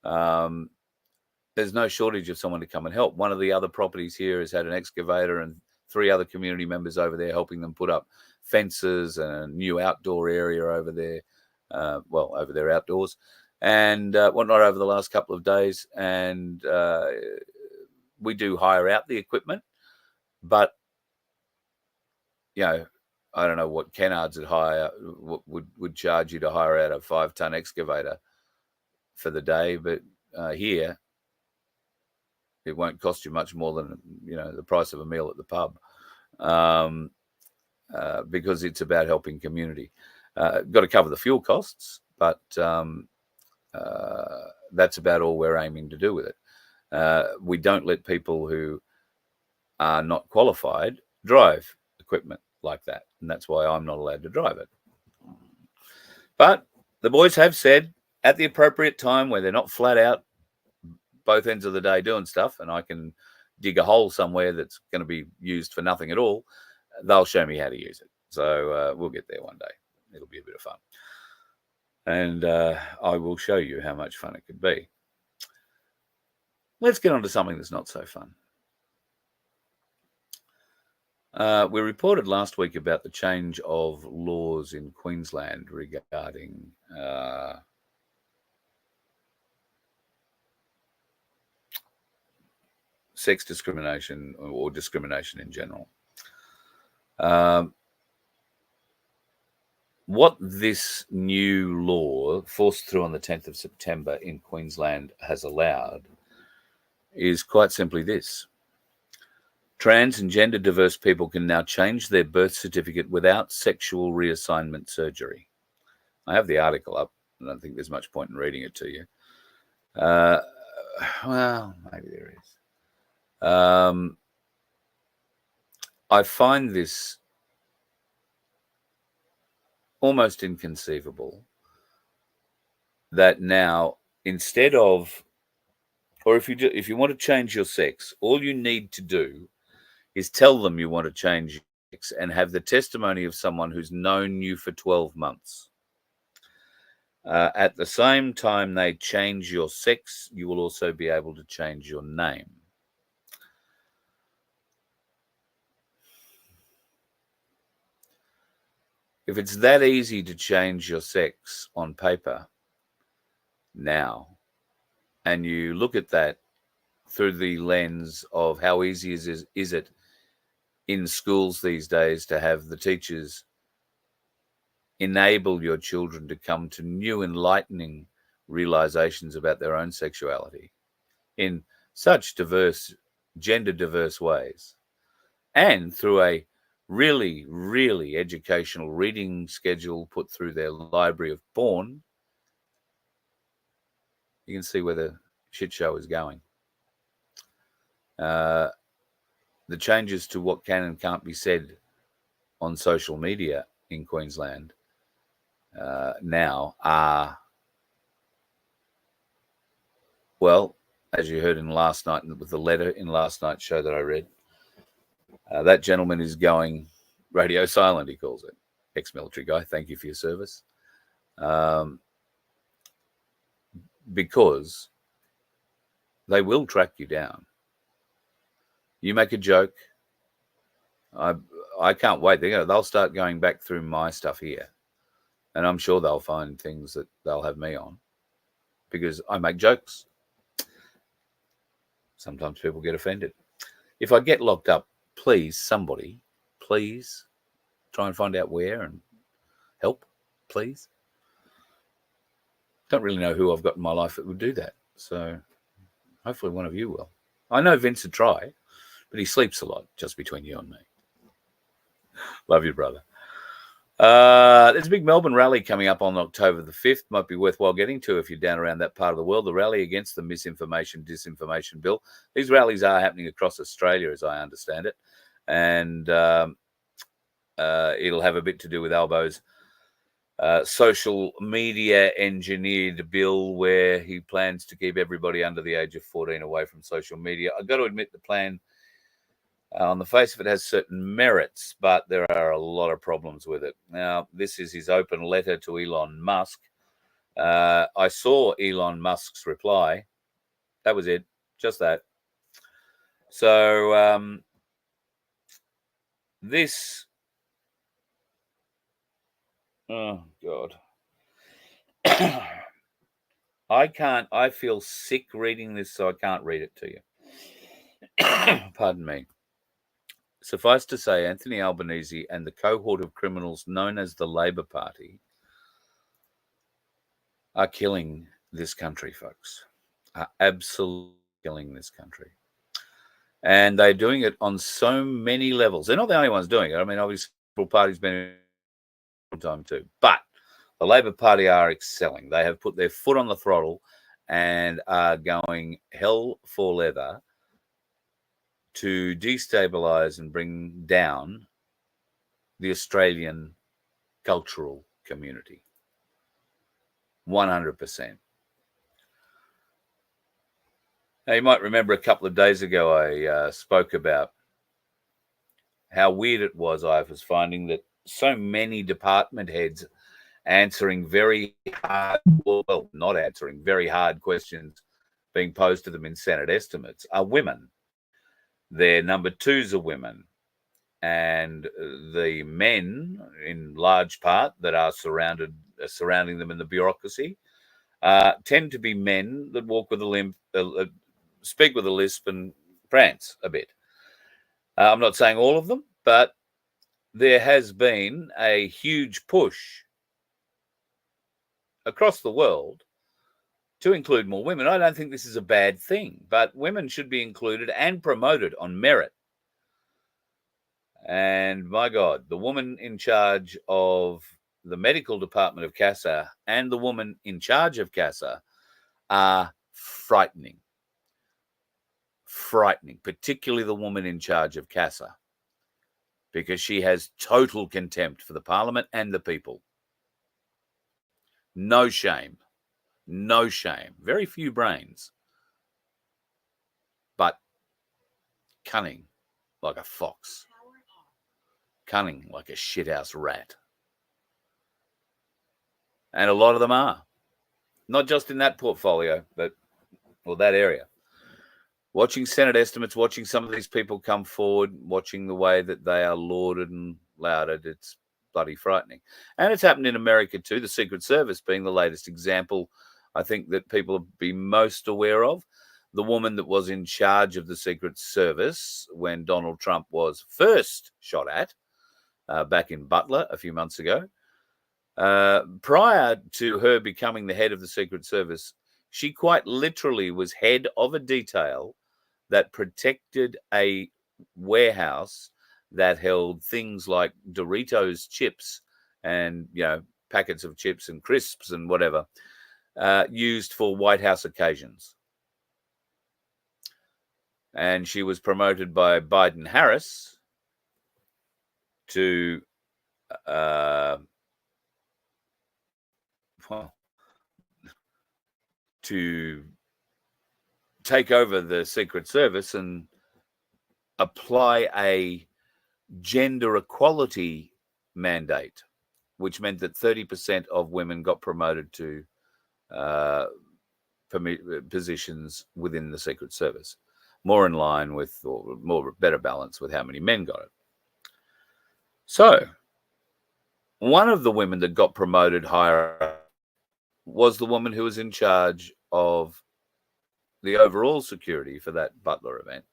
[SPEAKER 4] There's no shortage of someone to come and help. One of the other properties here has had an excavator and 3 other community members over there helping them put up fences and a new outdoor area over there. Over there outdoors. And whatnot over the last couple of days. And we do hire out the equipment. But, I don't know what Kennards would charge you to hire out a 5-ton excavator for the day. But here, it won't cost you much more than, the price of a meal at the pub. Because it's about helping community. Got to cover the fuel costs, but that's about all we're aiming to do with it. We don't let people who are not qualified drive equipment like that, and that's why I'm not allowed to drive it. But the boys have said at the appropriate time, where they're not flat out both ends of the day doing stuff, and I can dig a hole somewhere that's going to be used for nothing at all, they'll show me how to use it. So we'll get there one day. It'll be a bit of fun. And I will show you how much fun it could be. Let's get on to something that's not so fun. We reported last week about the change of laws in Queensland regarding sex discrimination or discrimination in general. What this new law, forced through on the 10th of September in Queensland, has allowed is quite simply this. Trans and gender diverse people can now change their birth certificate without sexual reassignment surgery. I have the article up. I don't think there's much point in reading it to you. Well, maybe there is. I find this almost inconceivable that now, instead of, or if you want to change your sex, all you need to do is tell them you want to change your sex and have the testimony of someone who's known you for 12 months. At the same time they change your sex, you will also be able to change your name. If it's that easy to change your sex on paper now, and you look at that through the lens of how easy is it in schools these days to have the teachers enable your children to come to new enlightening realizations about their own sexuality in such diverse, gender diverse ways, and through a really, really educational reading schedule put through their library of porn, you can see where the shit show is going. The changes to what can and can't be said on social media in Queensland now are, well, as you heard in last night with the letter in last night's show that I read, that gentleman is going radio silent, he calls it. Ex-military guy, thank you for your service. Because they will track you down. You make a joke, I can't wait. They'll start going back through my stuff here, and I'm sure they'll find things that they'll have me on because I make jokes. Sometimes people get offended. If I get locked up, please, somebody, please try and find out where and help, please. Don't really know who I've got in my life that would do that. So hopefully one of you will. I know Vince would try, but he sleeps a lot, just between you and me. Love you, brother. There's a big Melbourne rally coming up on October the 5th. Might be worthwhile getting to if you're down around that part of the world. The rally against the disinformation bill. These rallies are happening across Australia, as I understand it. And it'll have a bit to do with Albo's social media engineered bill, where he plans to keep everybody under the age of 14 away from social media. I've got to admit the plan on the face of it has certain merits, but there are a lot of problems with it. Now, this is his open letter to Elon Musk. I saw Elon Musk's reply. That was it, just that. So this, oh God, I feel sick reading this, so I can't read it to you. Pardon me. Suffice to say, Anthony Albanese and the cohort of criminals known as the Labor Party are killing this country, folks. Are absolutely killing this country. And they're doing it on so many levels. They're not the only ones doing it. I mean, obviously, the party's been in a long time too. But the Labor Party are excelling. They have put their foot on the throttle and are going hell for leather to destabilise and bring down the Australian cultural community. 100%. Now, you might remember a couple of days ago I spoke about how weird it was I was finding that so many department heads answering very hard, well, not answering, very hard questions being posed to them in Senate estimates are women. Their number twos are women. And the men, in large part, that are surrounding them in the bureaucracy, tend to be men that walk with a limp, speak with a lisp, and prance a bit. I'm not saying all of them, but there has been a huge push across the world to include more women. I don't think this is a bad thing, but women should be included and promoted on merit. And my God, the woman in charge of the medical department of CASA and the woman in charge of CASA are frightening. Frightening, particularly the woman in charge of CASA, because she has total contempt for the parliament and the people. No shame. No shame. Very few brains. But cunning like a fox. Cunning like a shithouse rat. And a lot of them are. Not just in that portfolio, but or that area. Watching Senate estimates, watching some of these people come forward, watching the way that they are lauded and lauded, it's bloody frightening. And it's happened in America too, the Secret Service being the latest example, I think, that people will be most aware of. The woman that was in charge of the Secret Service when Donald Trump was first shot at, back in Butler a few months ago. Prior to her becoming the head of the Secret Service, she quite literally was head of a detail that protected a warehouse that held things like Doritos chips and, packets of chips and crisps and whatever, used for White House occasions. And she was promoted by Biden-Harris to take over the Secret Service and apply a gender equality mandate, which meant that 30% of women got promoted to positions within the Secret Service, more in line with, or more better balance with how many men got it. So one of the women that got promoted higher was the woman who was in charge of the overall security for that Butler event.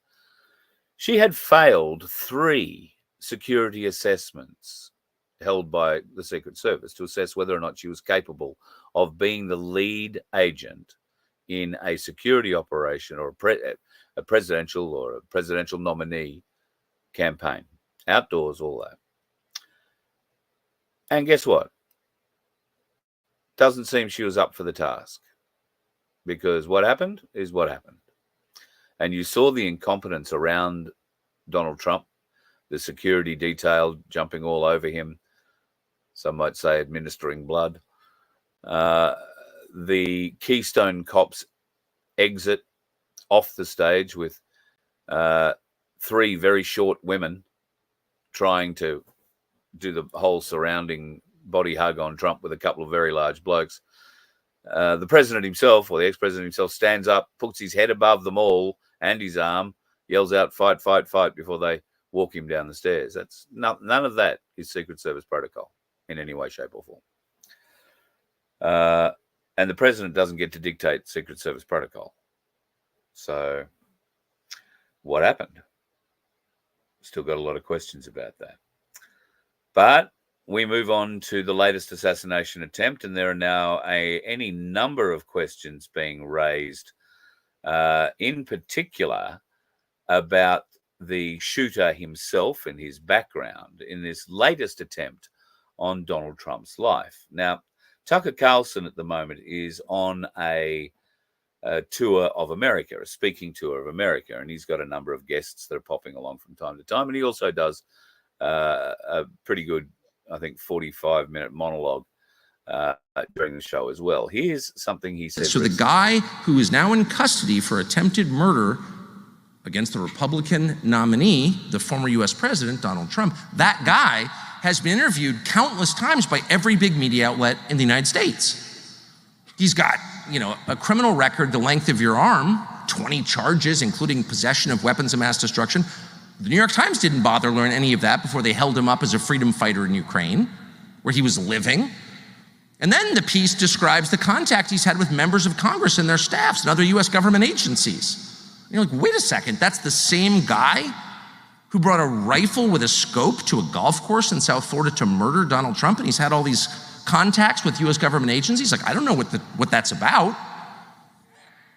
[SPEAKER 4] She had failed 3 security assessments held by the Secret Service to assess whether or not she was capable of being the lead agent in a security operation or a presidential nominee campaign, outdoors, all that. And guess what? Doesn't seem she was up for the task, because what happened is what happened. And you saw the incompetence around Donald Trump, the security detail jumping all over him, some might say administering blood. The Keystone Cops exit off the stage with 3 very short women trying to do the whole surrounding body hug on Trump with a couple of very large blokes. The president himself, or the ex-president himself, stands up, puts his head above them all and his arm, yells out, "Fight, fight, fight," before they walk him down the stairs. That's none of that is Secret Service protocol in any way, shape, or form. And the president doesn't get to dictate Secret Service protocol. So what happened? Still got a lot of questions about that. But we move on to the latest assassination attempt, and there are now any number of questions being raised, in particular about the shooter himself and his background in this latest attempt on Donald Trump's life. Now, Tucker Carlson at the moment is on a tour of America, a speaking tour of America, and he's got a number of guests that are popping along from time to time, and he also does a pretty good, I think, 45-minute monologue during the show as well. Here's something he said.
[SPEAKER 5] So the guy who is now in custody for attempted murder against the Republican nominee, the former US President, Donald Trump, that guy has been interviewed countless times by every big media outlet in the United States. He's got, a criminal record the length of your arm, 20 charges, including possession of weapons of mass destruction. The New York Times didn't bother to learn any of that before they held him up as a freedom fighter in Ukraine, where he was living. And then the piece describes the contact he's had with members of Congress and their staffs and other US government agencies. And you're like, wait a second, that's the same guy who brought a rifle with a scope to a golf course in South Florida to murder Donald Trump, and he's had all these contacts with US government agencies? Like, I don't know what that's about,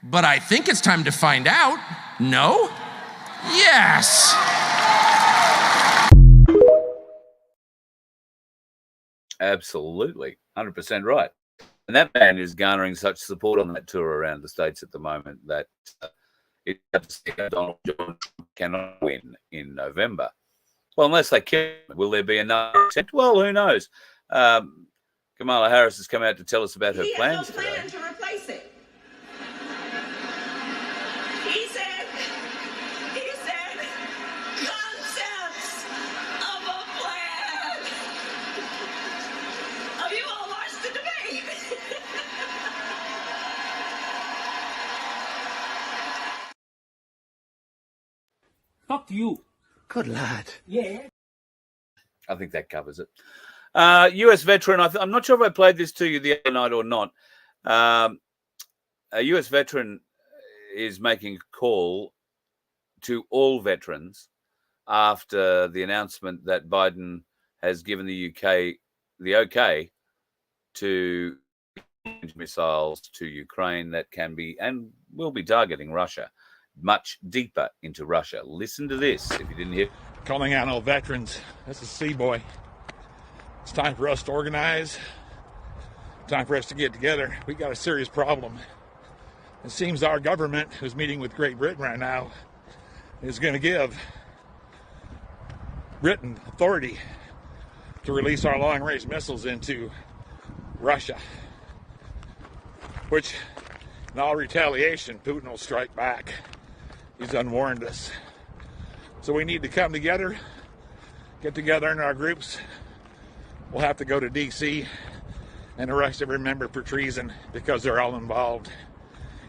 [SPEAKER 5] but I think it's time to find out. No? Yes!
[SPEAKER 4] Absolutely, 100% right. And that man is garnering such support on that tour around the States at the moment that Donald Trump cannot win in November. Well, unless they kill him, will there be another attempt? Well, who knows? Kamala Harris has come out to tell us about her plans today.
[SPEAKER 6] He has no plan to replace it. He said, concepts of a plan. Oh, you all watched the debate.
[SPEAKER 7] Fuck you.
[SPEAKER 3] Good lad.
[SPEAKER 7] Yeah.
[SPEAKER 4] I think that covers it. US veteran, I'm not sure if I played this to you the other night or not. A US veteran is making a call to all veterans after the announcement that Biden has given the UK the okay to launch missiles to Ukraine that can be and will be targeting Russia, much deeper into Russia. Listen to this if you didn't hear.
[SPEAKER 8] Calling out all veterans. This is C-Boy. It's time for us to organize. Time for us to get together. We got a serious problem. It seems our government, who's meeting with Great Britain right now, is going to give Britain authority to release our long-range missiles into Russia, which In all retaliation, Putin will strike back. He's unwarned us. So we need to come together, get together in our groups. We'll have to go to D.C. and arrest every member for treason because they're all involved.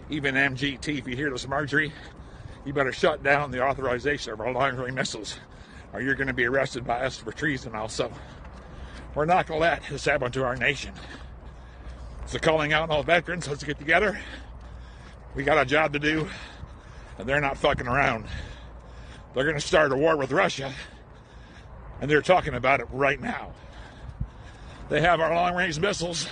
[SPEAKER 8] Even MGT, if you hear this, Marjorie, you better shut down the authorization of our long-range missiles, or you're going to be arrested by us for treason also. We're not going to let this happen to our nation. So calling out all veterans, let's get together. We got a job to do, and they're not fucking around. They're going to start a war with Russia, and they're talking about it right now. They have our long-range missiles.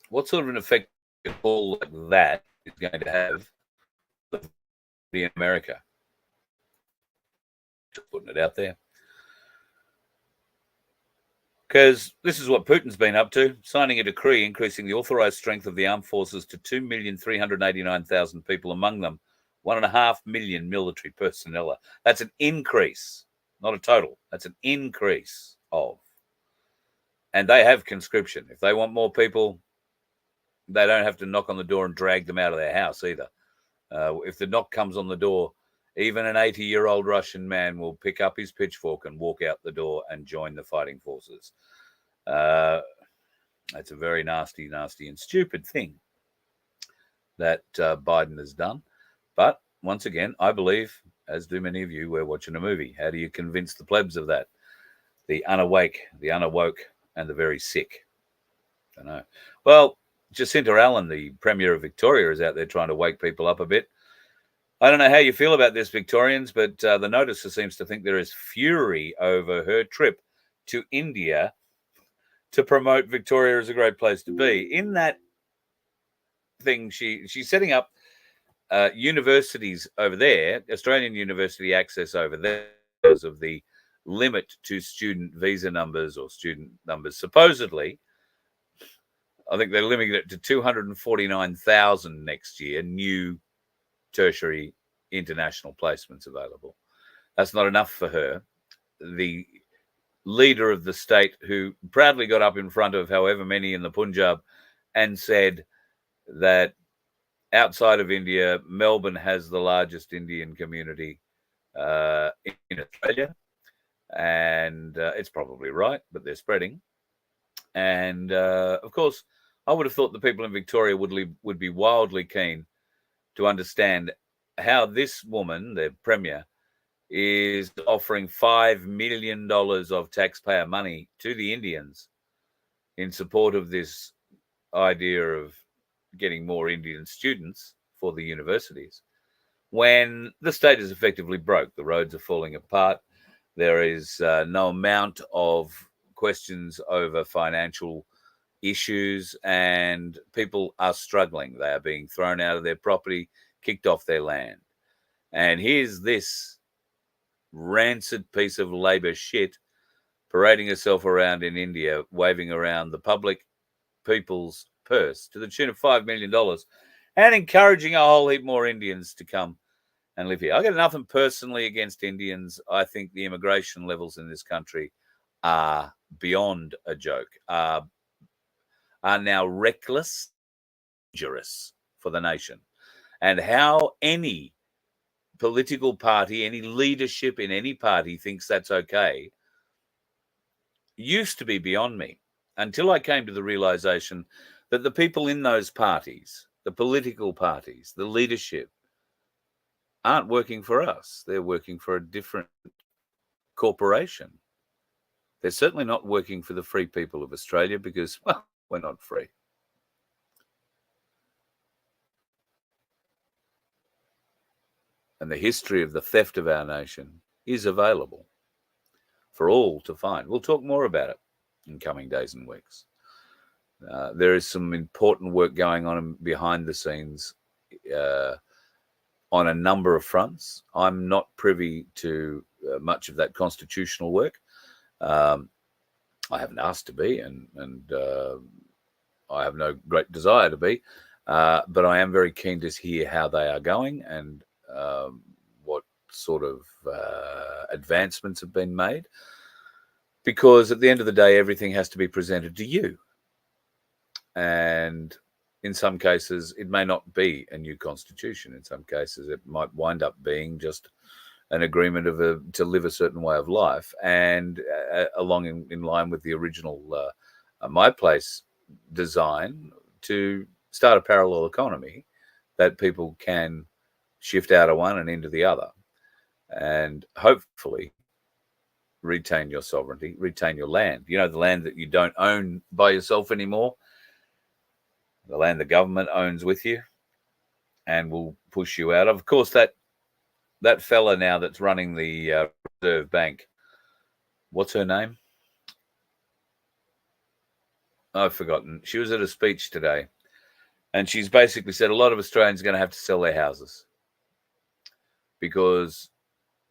[SPEAKER 4] What sort of an effect a call like that is going to have in America? Just putting it out there. Because this is what Putin's been up to, signing a decree increasing the authorized strength of the armed forces to 2,389,000 people, among them 1.5 million military personnel. That's an increase, not a total. That's an increase of. And they have conscription. If they want more people, they don't have to knock on the door and drag them out of their house either. If the knock comes on the door, even an 80-year-old Russian man will pick up his pitchfork and walk out the door and join the fighting forces. That's a very nasty, nasty and stupid thing that Biden has done. But once again, I believe, as do many of you, we're watching a movie. How do you convince the plebs of that? The unawake, the unawoke, and the very sick. I don't know. Well, Jacinta Allen, the Premier of Victoria, is out there trying to wake people up a bit. I don't know how you feel about this, Victorians, but the noticer seems to think there is fury over her trip to India to promote Victoria as a great place to be. In that thing, she's setting up universities over there, Australian university access over there, because of the limit to student visa numbers or student numbers. Supposedly, I think they're limiting it to 249,000 next year, new tertiary international placements available. That's not enough for her. The leader of the state, who proudly got up in front of however many in the Punjab and said that outside of India, Melbourne has the largest Indian community in Australia. And it's probably right, but they're spreading. And of course, I would have thought the people in Victoria would be wildly keen to understand how this woman, the Premier, is offering $5 million of taxpayer money to the Indians in support of this idea of getting more Indian students for the universities, when the state is effectively broke. The roads are falling apart. There is no amount of questions over financial issues, and people are struggling. They are being thrown out of their property, kicked off their land. And here's this rancid piece of labor shit parading herself around in India, waving around the public people's purse to the tune of $5 million and encouraging a whole heap more Indians to come and live here. I got nothing personally against Indians. I think the immigration levels in this country are beyond a joke, are now reckless, dangerous for the nation. And how any political party, any leadership in any party thinks that's okay, used to be beyond me, until I came to the realization that the people in those parties, the political parties, the leadership, aren't working for us. They're working for a different corporation. They're certainly not working for the free people of Australia because, well, we're not free. And the history of the theft of our nation is available for all to find. We'll talk more about it in coming days and weeks. There is some important work going on behind the scenes on a number of fronts. I'm not privy to much of that constitutional work. I haven't asked to be, and I have no great desire to be, but I am very keen to hear how they are going and what sort of advancements have been made. because at the end of the day, everything has to be presented to you. And in some cases, it may not be a new constitution. In some cases, it might wind up being just an agreement to live a certain way of life, and along in line with the original My Place design to start a parallel economy that people can shift out of one and into the other, and hopefully retain your sovereignty, retain your land. You know, the land that you don't own by yourself anymore, the land the government owns with you and will push you out of. Of course, that fella now that's running the Reserve Bank, what's her name? I've forgotten. She was at a speech today, and she's basically said a lot of Australians are going to have to sell their houses because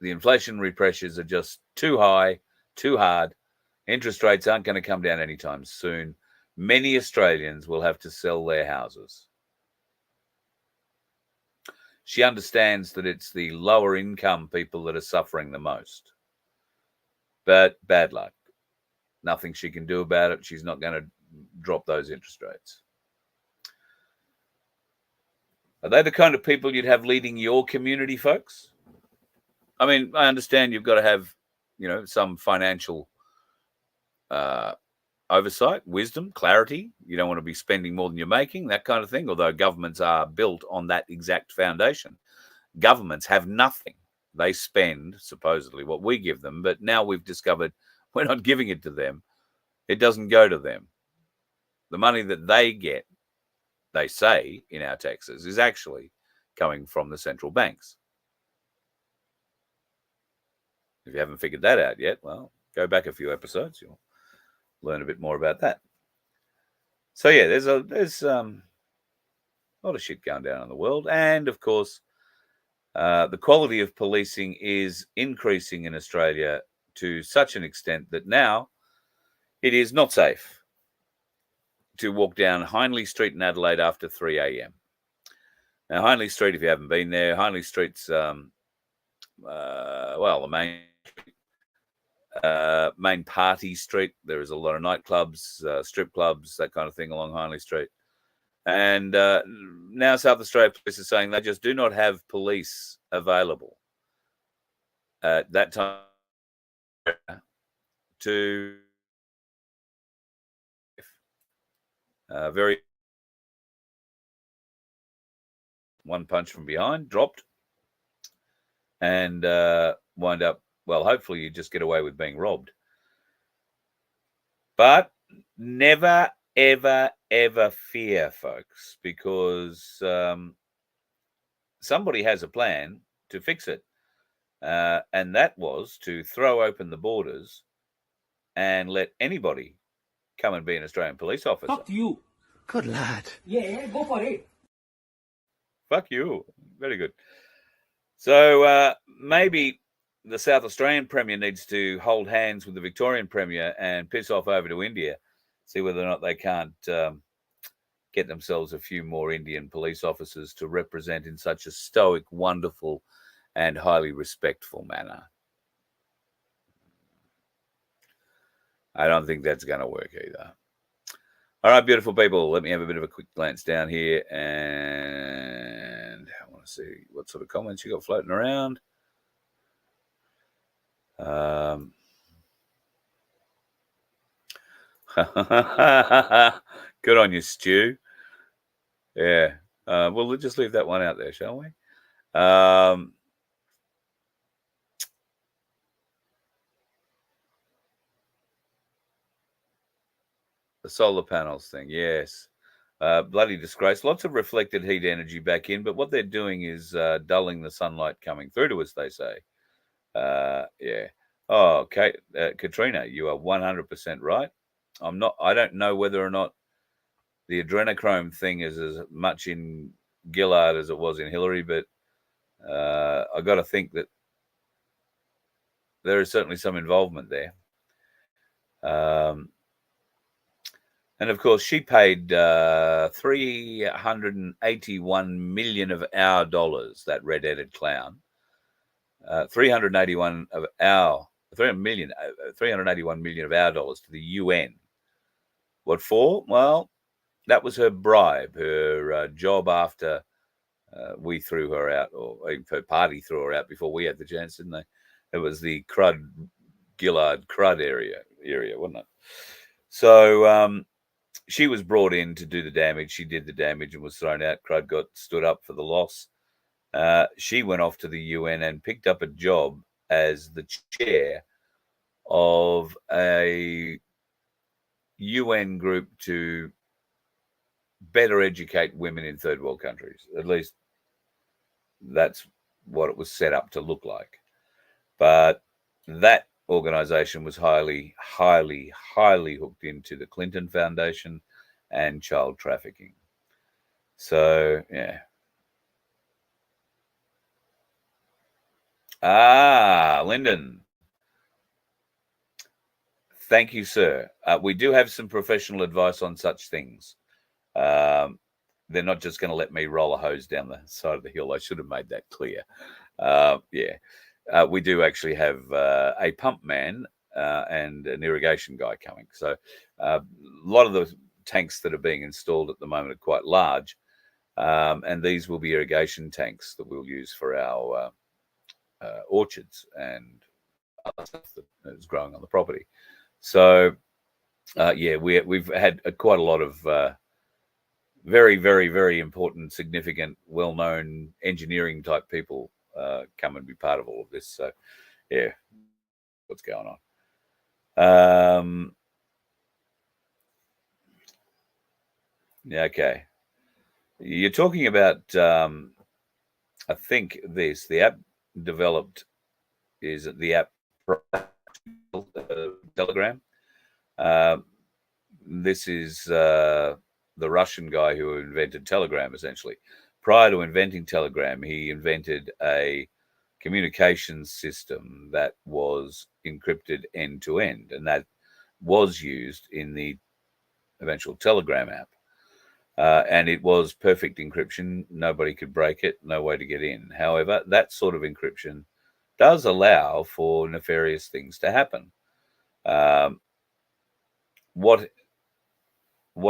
[SPEAKER 4] the inflationary pressures are just too high, too hard. Interest rates aren't going to come down anytime soon. Many Australians will have to sell their houses. She understands that it's the lower income people that are suffering the most. But bad luck. Nothing she can do about it. She's not going to drop those interest rates. Are they the kind of people you'd have leading your community, folks? I mean, I understand you've got to have, some financial oversight, wisdom, clarity. You don't want to be spending more than you're making, that kind of thing, although governments are built on that exact foundation. Governments have nothing. They spend, supposedly, what we give them, but now we've discovered we're not giving it to them. It doesn't go to them. The money that they get, they say, in our taxes, is actually coming from the central banks. If you haven't figured that out yet, well, go back a few episodes. You'll learn a bit more about that. So yeah, there's a lot of shit going down in the world, and of course, the quality of policing is increasing in Australia to such an extent that now it is not safe to walk down Hindley Street in Adelaide after 3 a.m. Now, Hindley Street, if you haven't been there, Hindley Street's the main party street. There is a lot of nightclubs, strip clubs, that kind of thing along Hindley Street. And now South Australia Police is saying they just do not have police available at that time to very one punch from behind, dropped, and wind up, well, hopefully you just get away with being robbed. But never, ever, ever fear, folks, because somebody has a plan to fix it. And that was to throw open the borders and let anybody come and be an Australian police officer.
[SPEAKER 7] Fuck you.
[SPEAKER 3] Good lad.
[SPEAKER 7] Yeah, go for it.
[SPEAKER 4] Fuck you. Very good. So maybe the South Australian Premier needs to hold hands with the Victorian Premier and piss off over to India, see whether or not they can't get themselves a few more Indian police officers to represent in such a stoic, wonderful, and highly respectful manner. I don't think that's going to work either. All right, beautiful people, let me have a bit of a quick glance down here, and I want to see what sort of comments you got floating around. Good on you, Stu. Yeah. We'll just leave that one out there, shall we? The solar panels thing, yes. Bloody disgrace. Lots of reflected heat energy back in, but what they're doing is dulling the sunlight coming through to us, they say. Yeah. Oh, okay. Katrina, you are 100% right. I don't know whether or not the adrenochrome thing is as much in Gillard as it was in Hillary, but I got to think that there is certainly some involvement there. And of course, she paid 381 million of our dollars, that red-headed clown. 381 of our 381 million of our dollars to the UN. What for? Well, that was her bribe, her job after we threw her out, or even her party threw her out before we had the chance, didn't they? It was the Gillard Crud area, wasn't it? So she was brought in to do the damage. She did the damage and was thrown out. Crud got stood up for the loss. She went off to the UN and picked up a job as the chair of a UN group to better educate women in third world countries. At least that's what it was set up to look like. But that organization was highly hooked into the Clinton Foundation and child trafficking. So, yeah. Lyndon. Thank you, sir. We do have some professional advice on such things. They're not just going to let me roll a hose down the side of the hill. I should have made that clear. We do actually have a pump man and an irrigation guy coming. So a lot of the tanks that are being installed at the moment are quite large. And these will be irrigation tanks that we'll use for our orchards and other stuff that is growing on the property. So, we've had quite a lot of very, very, very important, significant, well-known engineering type people come and be part of all of this. So, yeah, what's going on? Okay. You're talking about, I think the app developed is the app Telegram. This is the Russian guy who invented Telegram, essentially. Prior to inventing Telegram, he invented a communications system that was encrypted end to end, and that was used in the eventual Telegram app. And it was perfect encryption. Nobody could break it, no way to get in. However, that sort of encryption does allow for nefarious things to happen. What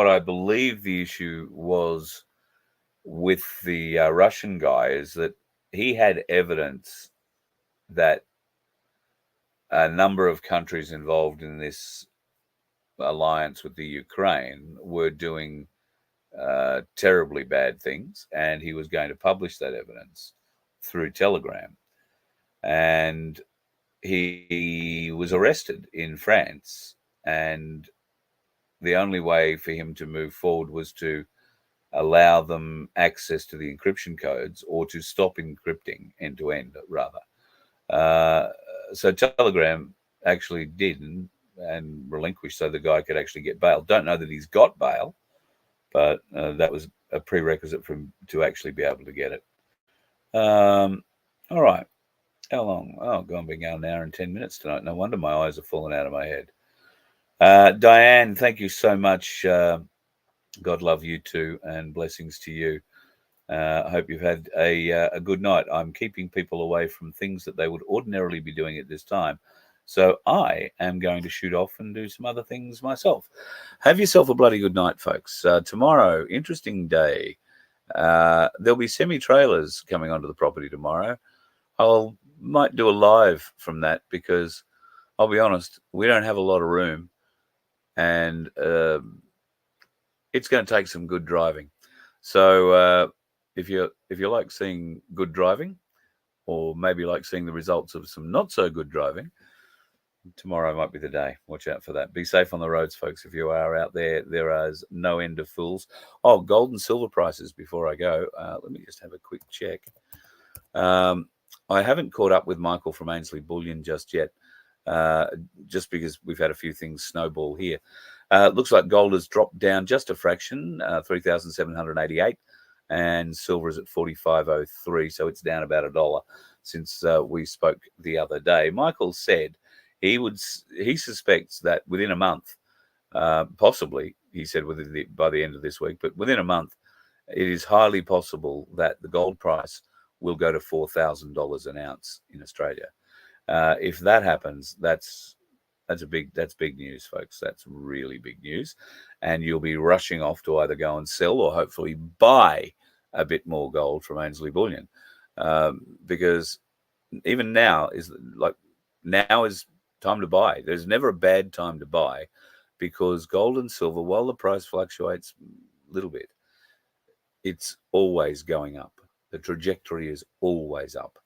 [SPEAKER 4] I believe the issue was with the Russian guy is that he had evidence that a number of countries involved in this alliance with the Ukraine were doing terribly bad things, and he was going to publish that evidence through Telegram. And he was arrested in France, and the only way for him to move forward was to allow them access to the encryption codes, or to stop encrypting end to end, rather. So Telegram actually did and relinquished, so the guy could actually get bail. Don't know that he's got bail, but that was a prerequisite for him to actually be able to get it. All right. How long? Oh, gone been going an hour and 10 minutes tonight. No wonder my eyes are falling out of my head. Diane, thank you so much. God love you too, and blessings to you. I hope you've had a good night. I'm keeping people away from things that they would ordinarily be doing at this time. So I am going to shoot off and do some other things myself. Have yourself a bloody good night, folks. Tomorrow, interesting day. There'll be semi-trailers coming onto the property tomorrow. Might do a live from that, because I'll be honest, we don't have a lot of room, and it's going to take some good driving. So if you like seeing good driving, or maybe like seeing the results of some not so good driving, tomorrow might be the day. Watch out for that. Be safe on the roads, folks. If you are out there, there is no end of fools. Oh, gold and silver prices before I go. Let me just have a quick check. I haven't caught up with Michael from Ainsley Bullion just yet, just because we've had a few things snowball here. Looks like gold has dropped down just a fraction, 3,788, and silver is at 45.03, so it's down about $1 since we spoke the other day. Michael said he suspects that within a month, possibly, he said by the end of this week, but within a month, it is highly possible that the gold price will go to $4,000 an ounce in Australia. If that happens, that's big news, folks. That's really big news, and you'll be rushing off to either go and sell or hopefully buy a bit more gold from Ainsley Bullion, because even now is time to buy. There's never a bad time to buy, because gold and silver, while the price fluctuates a little bit, it's always going up. The trajectory is always up.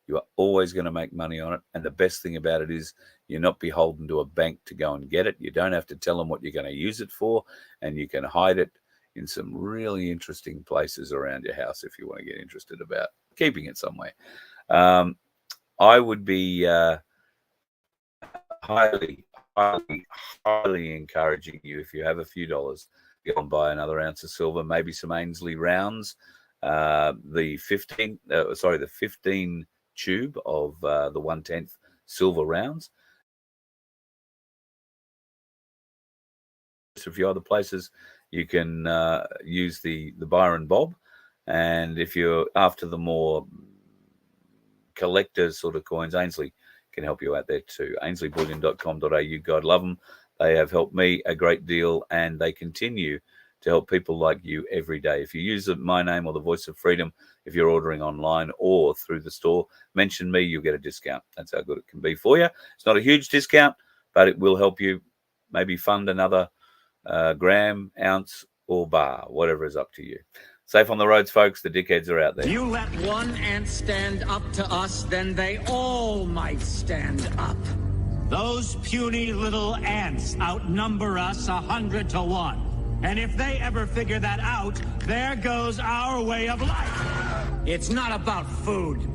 [SPEAKER 4] You are always going to make money on it. And the best thing about it is you're not beholden to a bank to go and get it. You don't have to tell them what you're going to use it for, and you can hide it in some really interesting places around your house if you want to get interested about keeping it somewhere. I would be highly encouraging you, if you have a few dollars, go and buy another ounce of silver, maybe some Ainsley rounds, the 15 tube of the 1/10 silver rounds. A few other places you can use the Byron Bob, and if you're after the more collectors sort of coins, Ainsley can help you out there too. AinsleyBullion.com.au. God love them. They have helped me a great deal, and they continue to help people like you every day. If you use my name or the Voice of Freedom, if you're ordering online or through the store, mention me, you'll get a discount. That's how good it can be for you. It's not a huge discount, but it will help you maybe fund another gram, ounce, or bar, whatever is up to you. Safe on the roads, folks. The dickheads are out there.
[SPEAKER 9] You let one ant stand up to us, then they all might stand up.
[SPEAKER 7] Those puny little ants outnumber us 100 to 1. And if they ever figure that out, there goes our way of life.
[SPEAKER 9] It's not about food.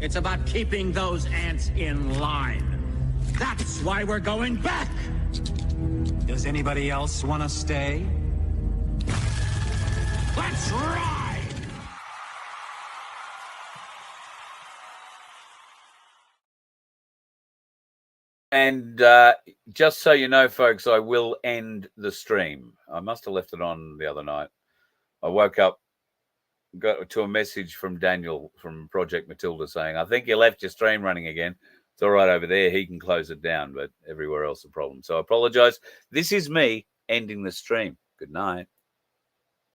[SPEAKER 9] It's about keeping those ants in line. That's why we're going back.
[SPEAKER 3] Does anybody else want to stay?
[SPEAKER 9] Let's ride!
[SPEAKER 4] And just so you know, folks, I will end the stream. I must have left it on the other night. I woke up, got to a message from Daniel from Project Matilda saying, I think you left your stream running again. It's all right over there. He can close it down, but everywhere else a problem. So I apologize. This is me ending the stream. Good night.